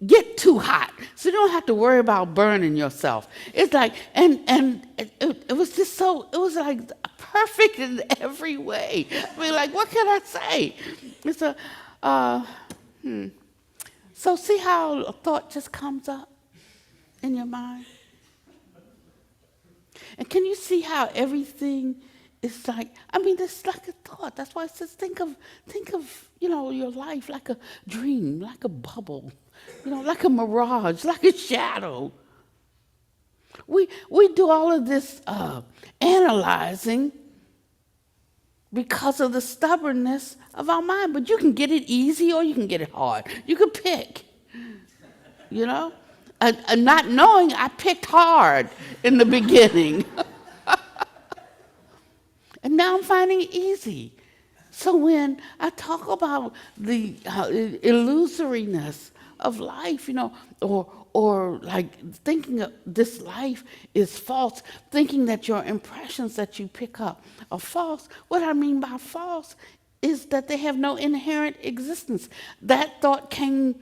get too hot, so you don't have to worry about burning yourself. It's like, and it was just so, it was like perfect in every way. I mean, like, what can I say? It's So see how a thought just comes up in your mind? And can you see how everything is like, it's like a thought. That's why it says think of, your life like a dream, like a bubble, like a mirage, like a shadow. We do all of this analyzing because of the stubbornness of our mind. But you can get it easy or you can get it hard. You can pick, Not knowing, I picked hard in the beginning. And now I'm finding it easy. So when I talk about the illusoriness of life, or like thinking of this life is false, thinking that your impressions that you pick up are false. What I mean by false is that they have no inherent existence. That thought came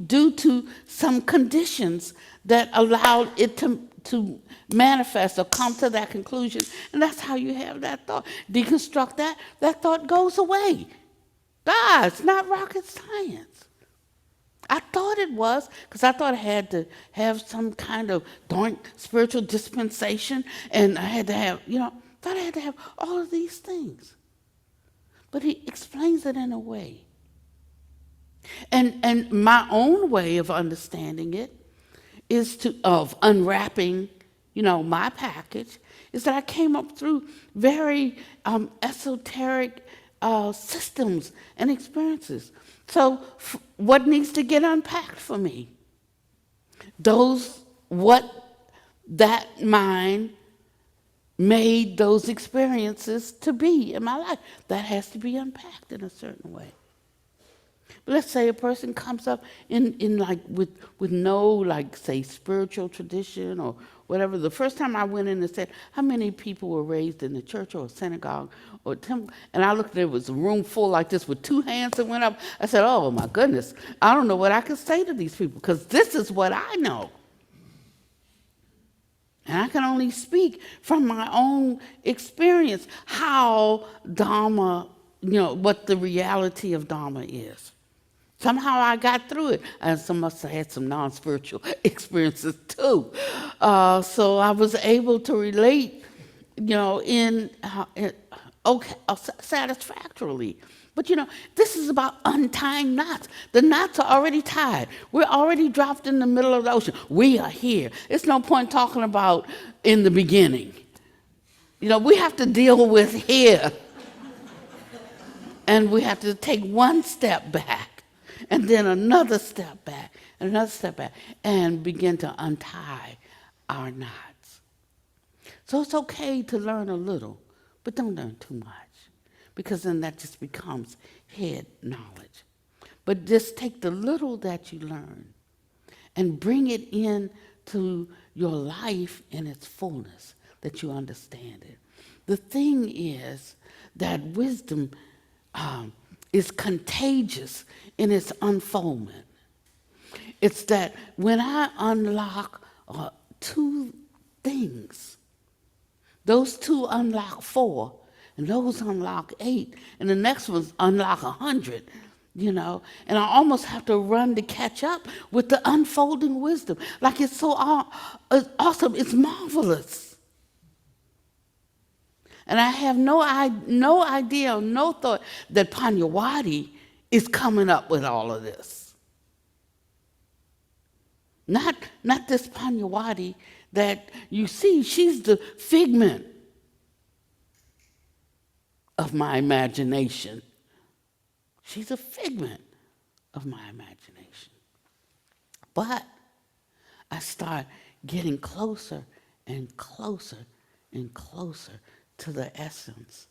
due to some conditions that allowed it to manifest or come to that conclusion. And that's how you have that thought. Deconstruct that thought goes away. It's not rocket science. I thought it was, because I thought I had to have some kind of darn spiritual dispensation, and I had to have, thought I had to have all of these things. But he explains it in a way. And my own way of understanding it is of unwrapping, my package, is that I came up through very esoteric systems and experiences. So what needs to get unpacked for me? What that mind made those experiences to be in my life. That has to be unpacked in a certain way. Let's say a person comes up in like with no, like, say, spiritual tradition or whatever. The first time I went in and said, how many people were raised in the church or a synagogue or a temple? And I looked, there was a room full like this with 2 hands that went up. I said, oh my goodness, I don't know what I could say to these people because this is what I know. And I can only speak from my own experience how Dharma, what the reality of Dharma is. Somehow I got through it. And some must have had some non-spiritual experiences too. So I was able to relate, satisfactorily. But this is about untying knots. The knots are already tied. We're already dropped in the middle of the ocean. We are here. It's no point talking about in the beginning. We have to deal with here. And we have to take one step back, and then another step back, and another step back, and begin to untie our knots. So it's okay to learn a little, but don't learn too much, because then that just becomes head knowledge. But just take the little that you learn and bring it into your life in its fullness, that you understand it. The thing is that wisdom is contagious in its unfoldment. It's that when I unlock two things, those two unlock 4, and those unlock 8, and the next ones unlock 100, and I almost have to run to catch up with the unfolding wisdom. Like it's so awesome, it's marvelous. And I have no idea, no thought that Pannavati is coming up with all of this. Not this Pannavati that you see. She's the figment of my imagination. She's a figment of my imagination. But I start getting closer and closer and closer to the essence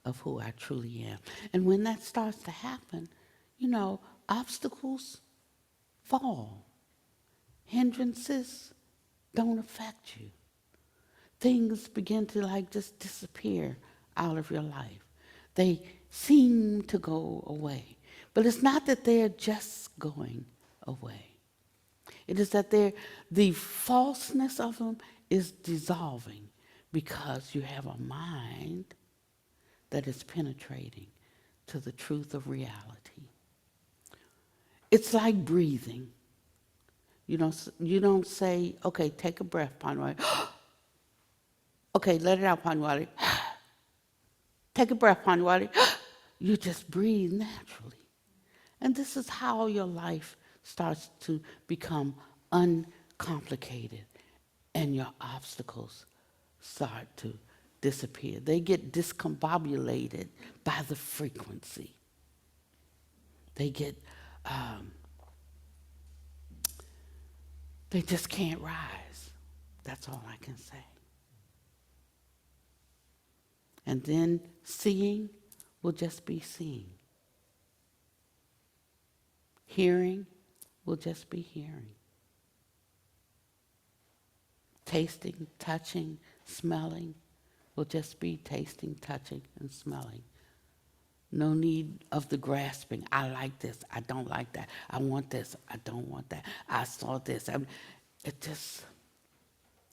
of who I truly am. And when that starts to happen, obstacles fall. Hindrances don't affect you. Things begin to just disappear out of your life. They seem to go away. But it's not that they're just going away. It is that the falseness of them is dissolving, because you have a mind that is penetrating to the truth of reality. It's like breathing. You don't say, okay, take a breath, Pannavati. Okay, let it out, Pannavati. Take a breath, Pannavati. You just breathe naturally. And this is how your life starts to become uncomplicated, and your obstacles start to disappear. They get discombobulated by the frequency. They get, they just can't rise. That's all I can say. And then seeing will just be seeing. Hearing will just be hearing. Tasting, touching, smelling will just be tasting, touching, and smelling. No need of the grasping. I like this. I don't like that. I want this. I don't want that. I saw this.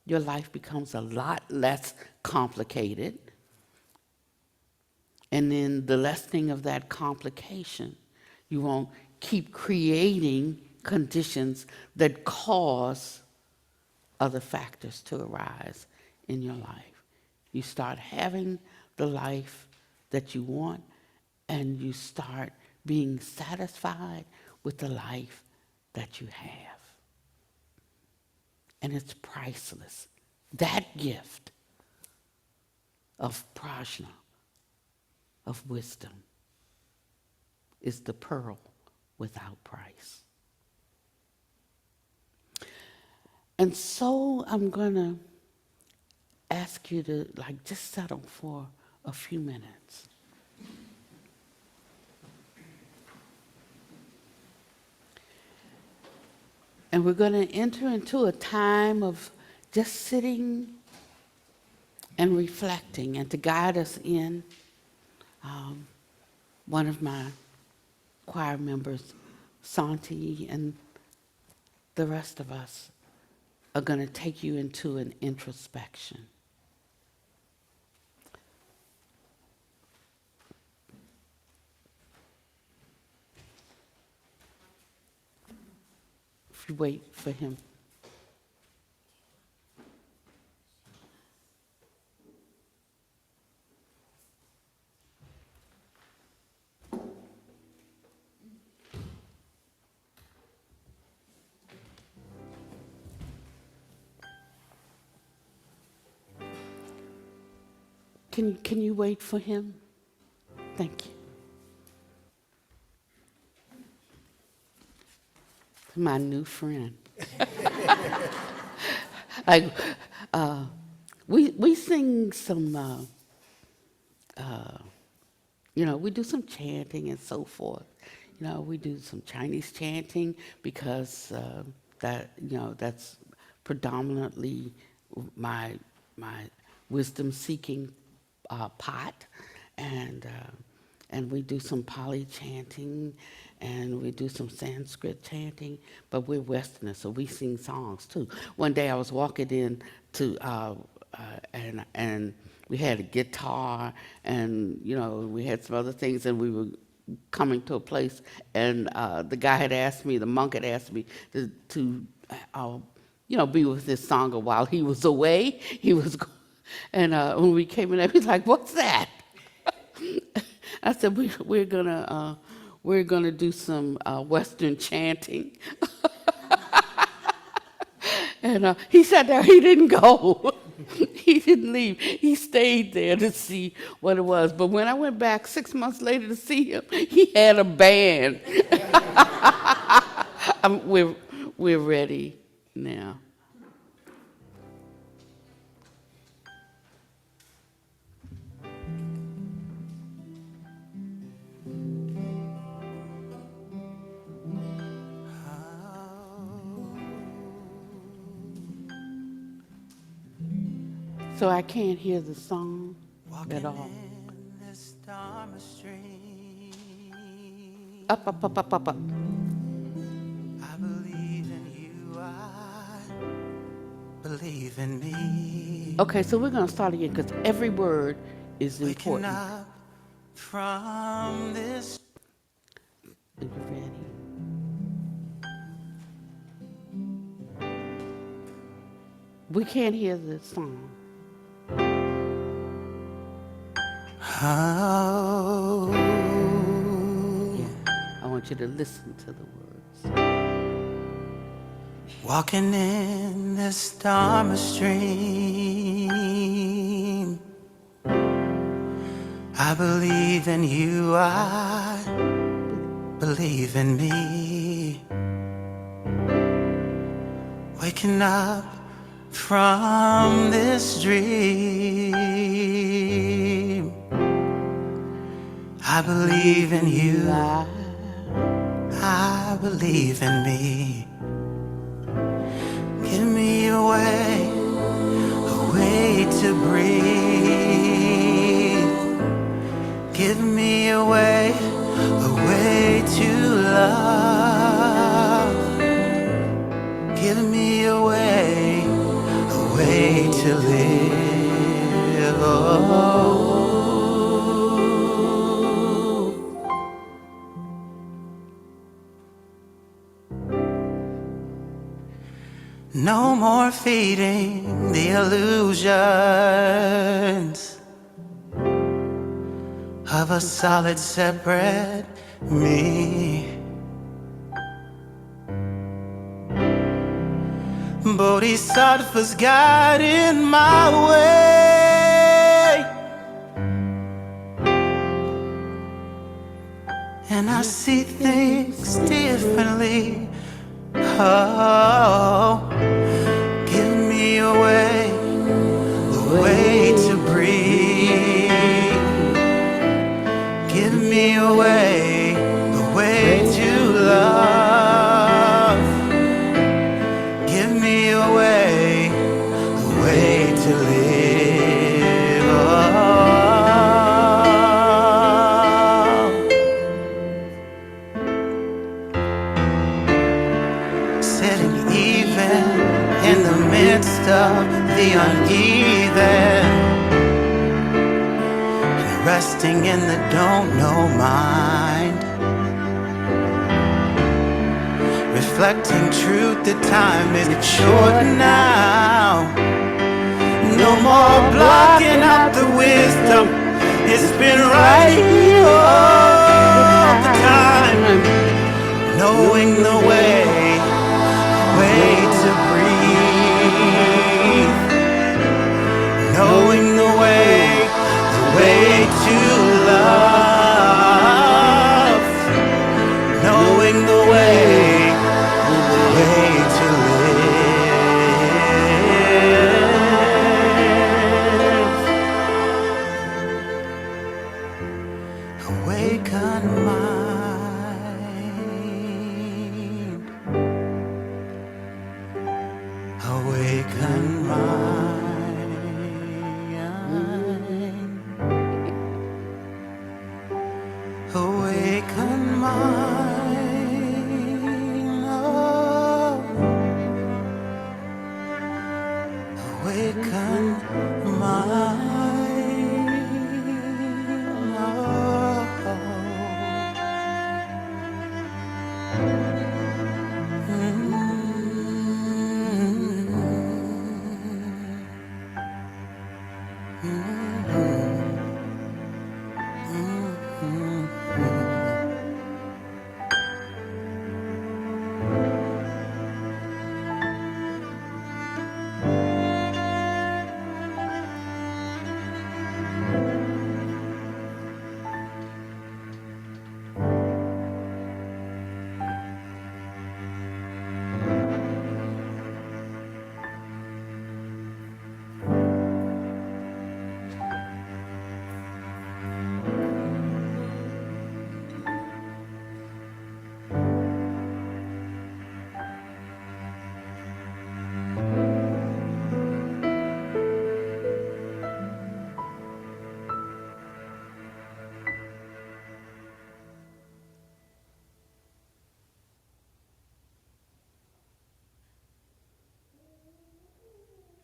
Your life becomes a lot less complicated. And in the lessening of that complication, you won't keep creating conditions that cause other factors to arise in your life. You start having the life that you want, and you start being satisfied with the life that you have. And it's priceless. That gift of prajna, of wisdom, is the pearl without price. And so I'm going to ask you to just settle for a few minutes. And we're going to enter into a time of just sitting and reflecting. And to guide us in, one of my choir members, Santi, and the rest of us are going to take you into an introspection. If you wait for him. Can you wait for him? Thank you. My new friend. I, we sing some, we do some chanting and so forth. We do some Chinese chanting because that's predominantly my wisdom seeking pot, and we do some Pali chanting, and we do some Sanskrit chanting, but we're Westerners, so we sing songs too. One day I was walking in to, and we had a guitar, and we had some other things, and we were coming to a place, and the guy had asked me, the monk had asked me to be with this sangha while he was away. And when we came in there, he was like, "What's that?" I said, "We're gonna do some Western chanting." And he sat there. He didn't go. He didn't leave. He stayed there to see what it was. But when I went back 6 months later to see him, he had a band. We're ready now. So I can't hear the song at all. Up, up, up, up, up, up. I believe in you, I believe in me. Okay, so we're going to start again because every word is important. Waking up from this. Are you ready? We can't hear the song. Oh. Yeah, I want you to listen to the words. Walking in this Dharma stream, I believe in you, I believe in me. Waking up from this dream, I believe in you, I believe in me. Give me a way to breathe. Give me a way to love. Give me a way to live. Oh. No more feeding the illusions of a solid separate me. Bodhisattva's guiding my way, and I see things differently. Oh, give me a way to breathe. Give me a way to love. Give me a way to live. Oh. Sitting even in the midst of the uneven, resting in the don't know mind, reflecting truth, the time is short now. No more blocking out the wisdom, it's been right here all the time. Knowing the way to breathe, knowing the way to love, knowing the way to live. Awaken mind, awaken mind, awaken mind, oh, awaken mind,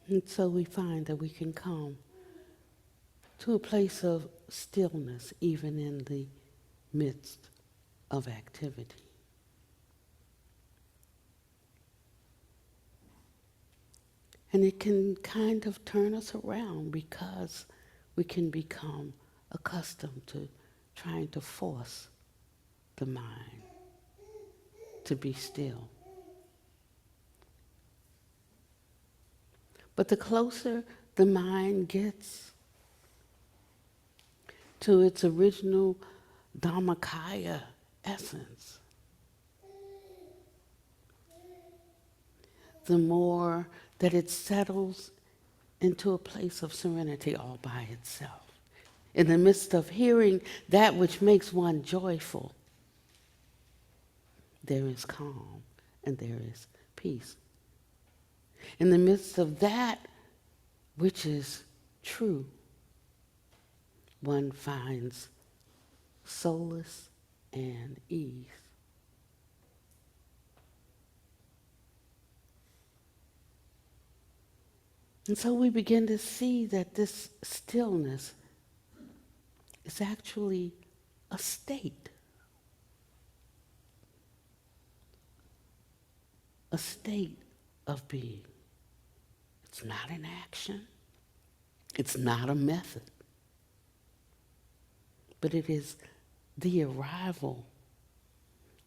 And so we find that we can come to a place of stillness even in the midst of activity. And it can kind of turn us around because we can become accustomed to trying to force the mind to be still. But the closer the mind gets to its original Dhammakaya essence, the more that it settles into a place of serenity all by itself. In the midst of hearing that which makes one joyful, there is calm and there is peace. In the midst of that which is true, one finds solace and ease. And so we begin to see that this stillness is actually a state. A state of being. It's not an action. It's not a method. But it is the arrival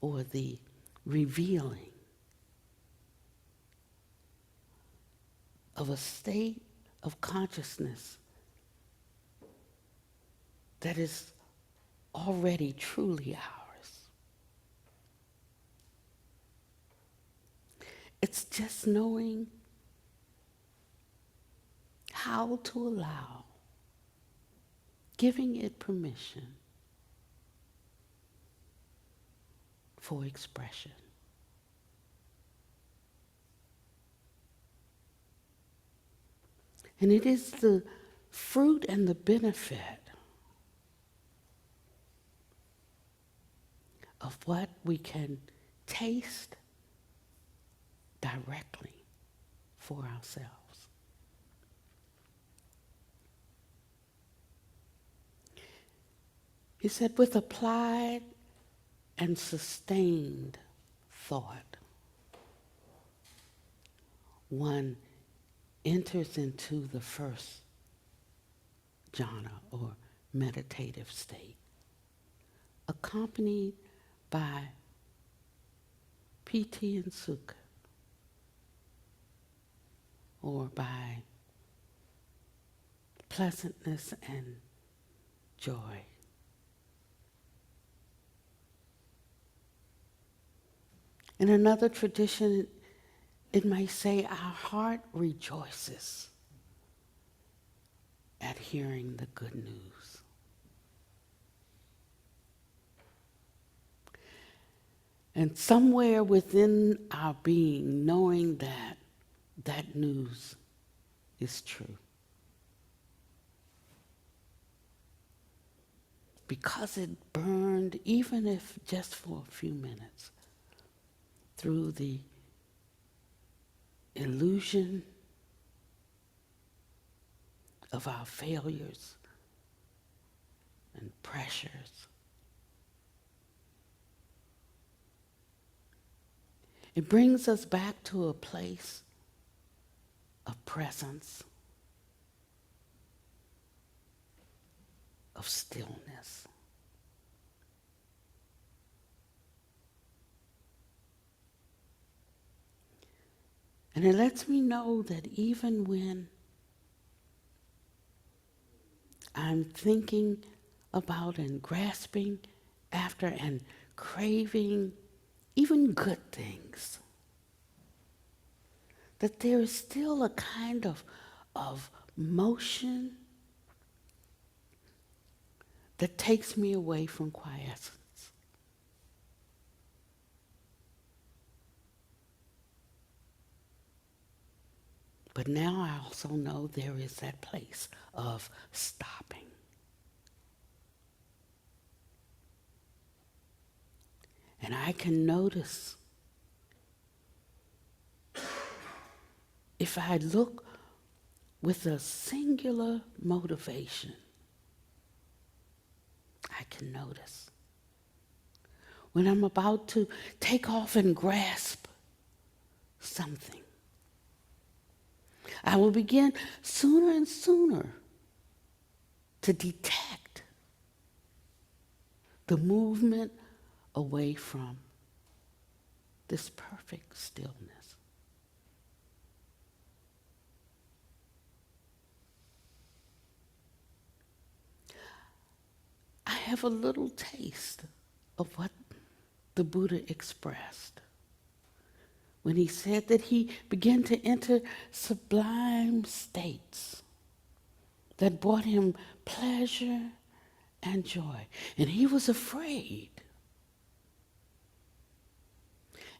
or the revealing of a state of consciousness that is already truly ours. It's just knowing how to allow, giving it permission for expression. And it is the fruit and the benefit of what we can taste directly for ourselves. He said, with applied and sustained thought, one enters into the first jhana or meditative state, accompanied by piti and sukha, or by pleasantness and joy. In another tradition, it may say our heart rejoices at hearing the good news. And somewhere within our being, knowing that that news is true. Because it burned, even if just for a few minutes, through the illusion of our failures and pressures. It brings us back to a place of presence, of stillness. And it lets me know that even when I'm thinking about and grasping after and craving even good things, that there is still a kind of motion that takes me away from quiescence. But now I also know there is that place of stopping. And I can notice if I look with a singular motivation, I can notice when I'm about to take off and grasp something. I will begin sooner and sooner to detect the movement away from this perfect stillness. I have a little taste of what the Buddha expressed when he said that he began to enter sublime states that brought him pleasure and joy. And he was afraid.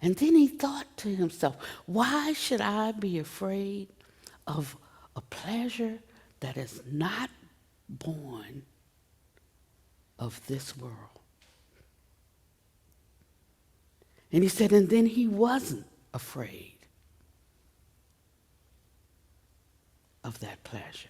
And then he thought to himself, why should I be afraid of a pleasure that is not born of this world? And he said, and then he wasn't afraid of that pleasure.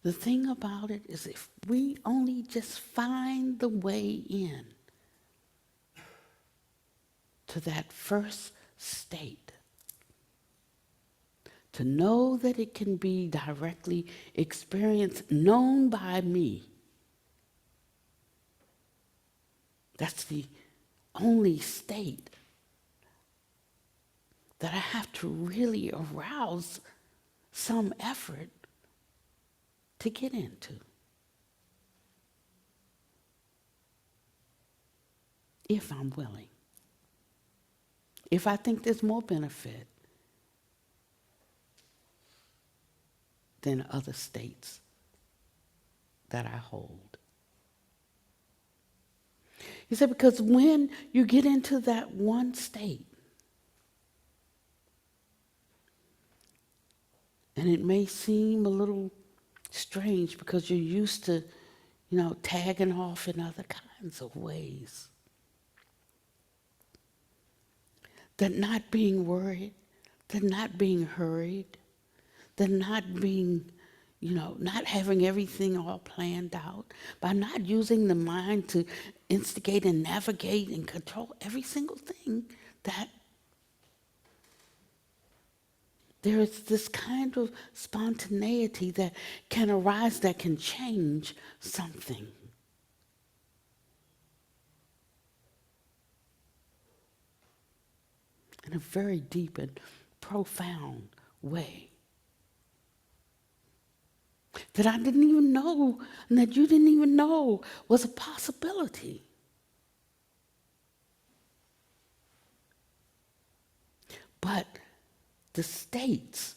The thing about it is if we only just find the way in to that first state, to know that it can be directly experienced, known by me, that's the only state that I have to really arouse some effort to get into. If I'm willing. If I think there's more benefit than other states that I hold. He said, because when you get into that one state, and it may seem a little strange because you're used to tagging off in other kinds of ways. That not being worried, that not being hurried, that not being, not having everything all planned out, by not using the mind to instigate and navigate and control every single thing, that there is this kind of spontaneity that can arise that can change something. In a very deep and profound way. That I didn't even know, and that you didn't even know was a possibility. But the states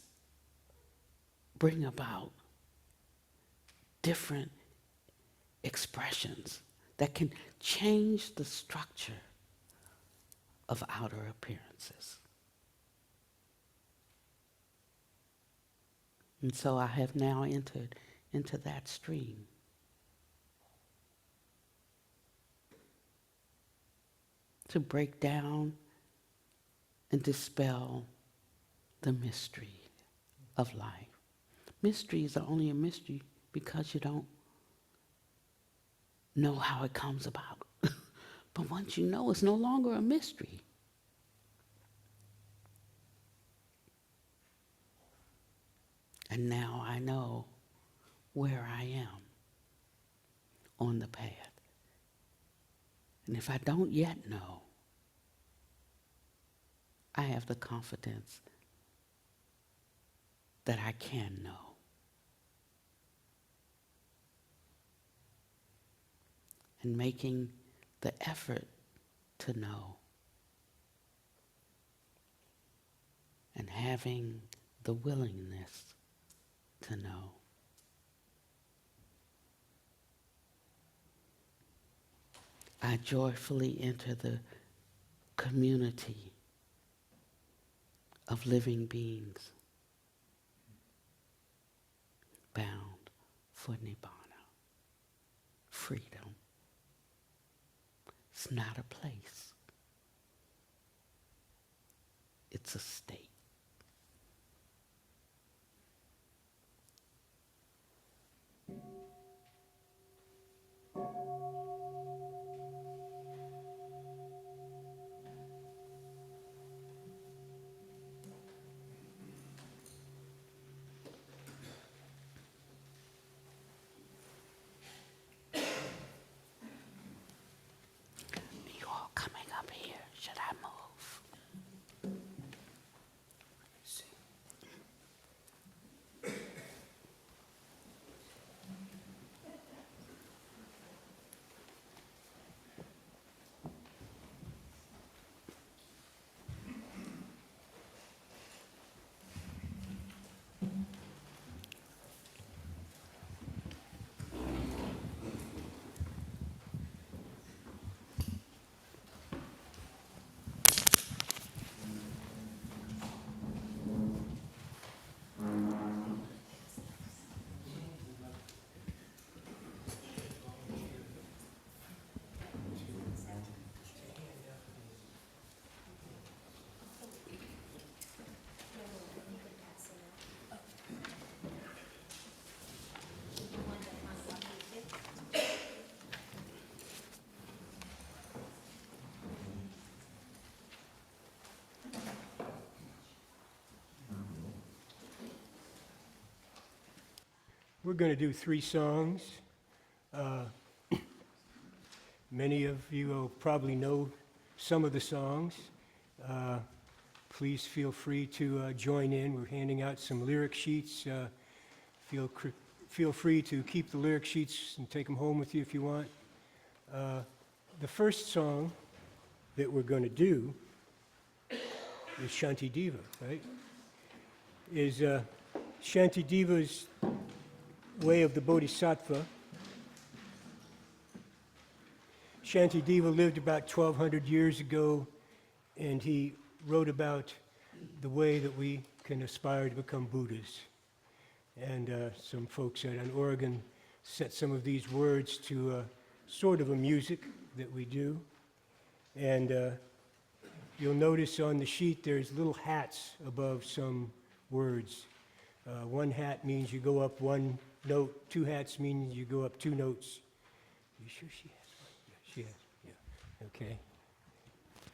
bring about different expressions that can change the structure of outer appearances. And so I have now entered into that stream. To break down and dispel the mystery of life. Mysteries are only a mystery because you don't know how it comes about. But once you know, it's no longer a mystery. And now I know where I am on the path. And if I don't yet know, I have the confidence that I can know. And making the effort to know. And having the willingness to know. I joyfully enter the community of living beings bound for Nibbana, freedom. It's not a place. It's a state. You all coming up here? Should I move? We're going to do 3 songs. Many of you will probably know some of the songs. Please feel free to join in. We're handing out some lyric sheets. Feel free to keep the lyric sheets and take them home with you if you want. The first song that we're going to do is Shanti Deva, right? Is Shanti Deva's way of the Bodhisattva. Shanti Deva lived about 1,200 years ago, and he wrote about the way that we can aspire to become Buddhas. And some folks out in Oregon set some of these words to sort of a music that we do. And you'll notice on the sheet there's little hats above some words. One hat means you go up one note, two hats mean you go up two notes. You sure she has one? Yeah, she has. Yeah. Okay.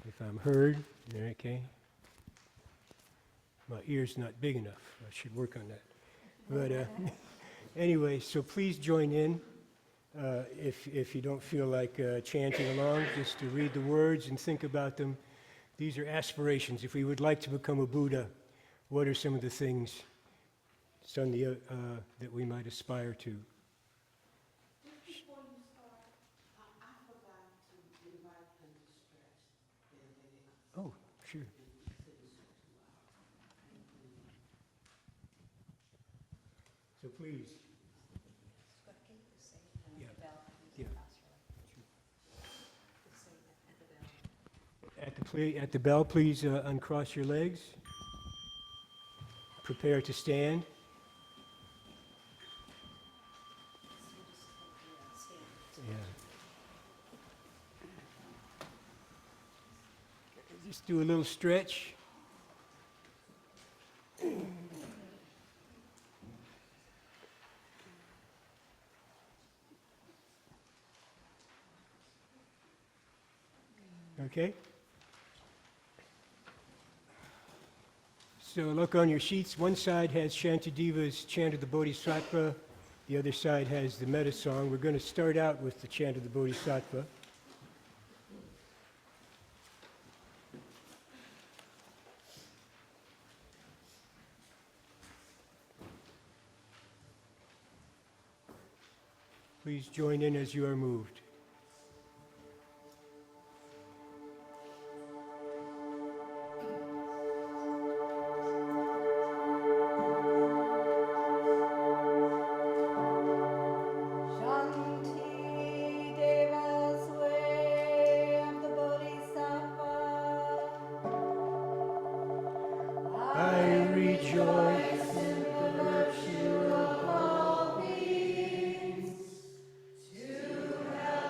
If I'm heard, okay. My ear's not big enough. I should work on that. But anyway, so please join in. If you don't feel like chanting along, just to read the words and think about them. These are aspirations. If we would like to become a Buddha, what are some of the things that we might aspire to? Before you start, I forgot to invite them to stretch. Oh, sure. So please. Yeah. Yeah. At the bell, please uncross your legs. Prepare to stand. Yeah. Just do a little stretch. Okay? So look on your sheets. One side has Shantideva's Chant of the Bodhisattva. The other side has the Metta song. We're going to start out with the Chant of the Bodhisattva. Please join in as you are moved. Shanti Deva's way of the Bodhisattva. I rejoice in the virtue of all beings to help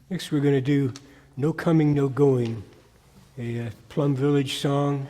Next, we're going to do No Coming, No Going, a Plum Village song.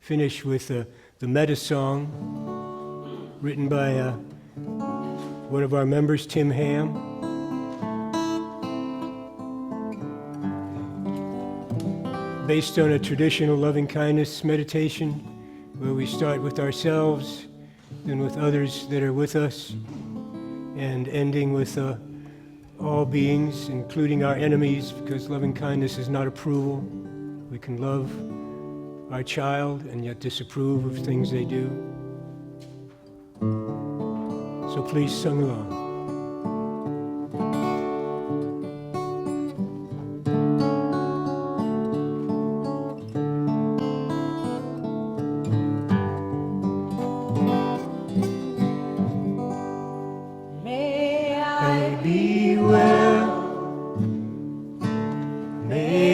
Finish with the meta song written by one of our members, Tim Ham. Based on a traditional loving kindness meditation where we start with ourselves, then with others that are with us, and ending with all beings, including our enemies, because loving kindness is not approval. We can love our child and yet disapprove of things they do. So please sing along. May I Be well, may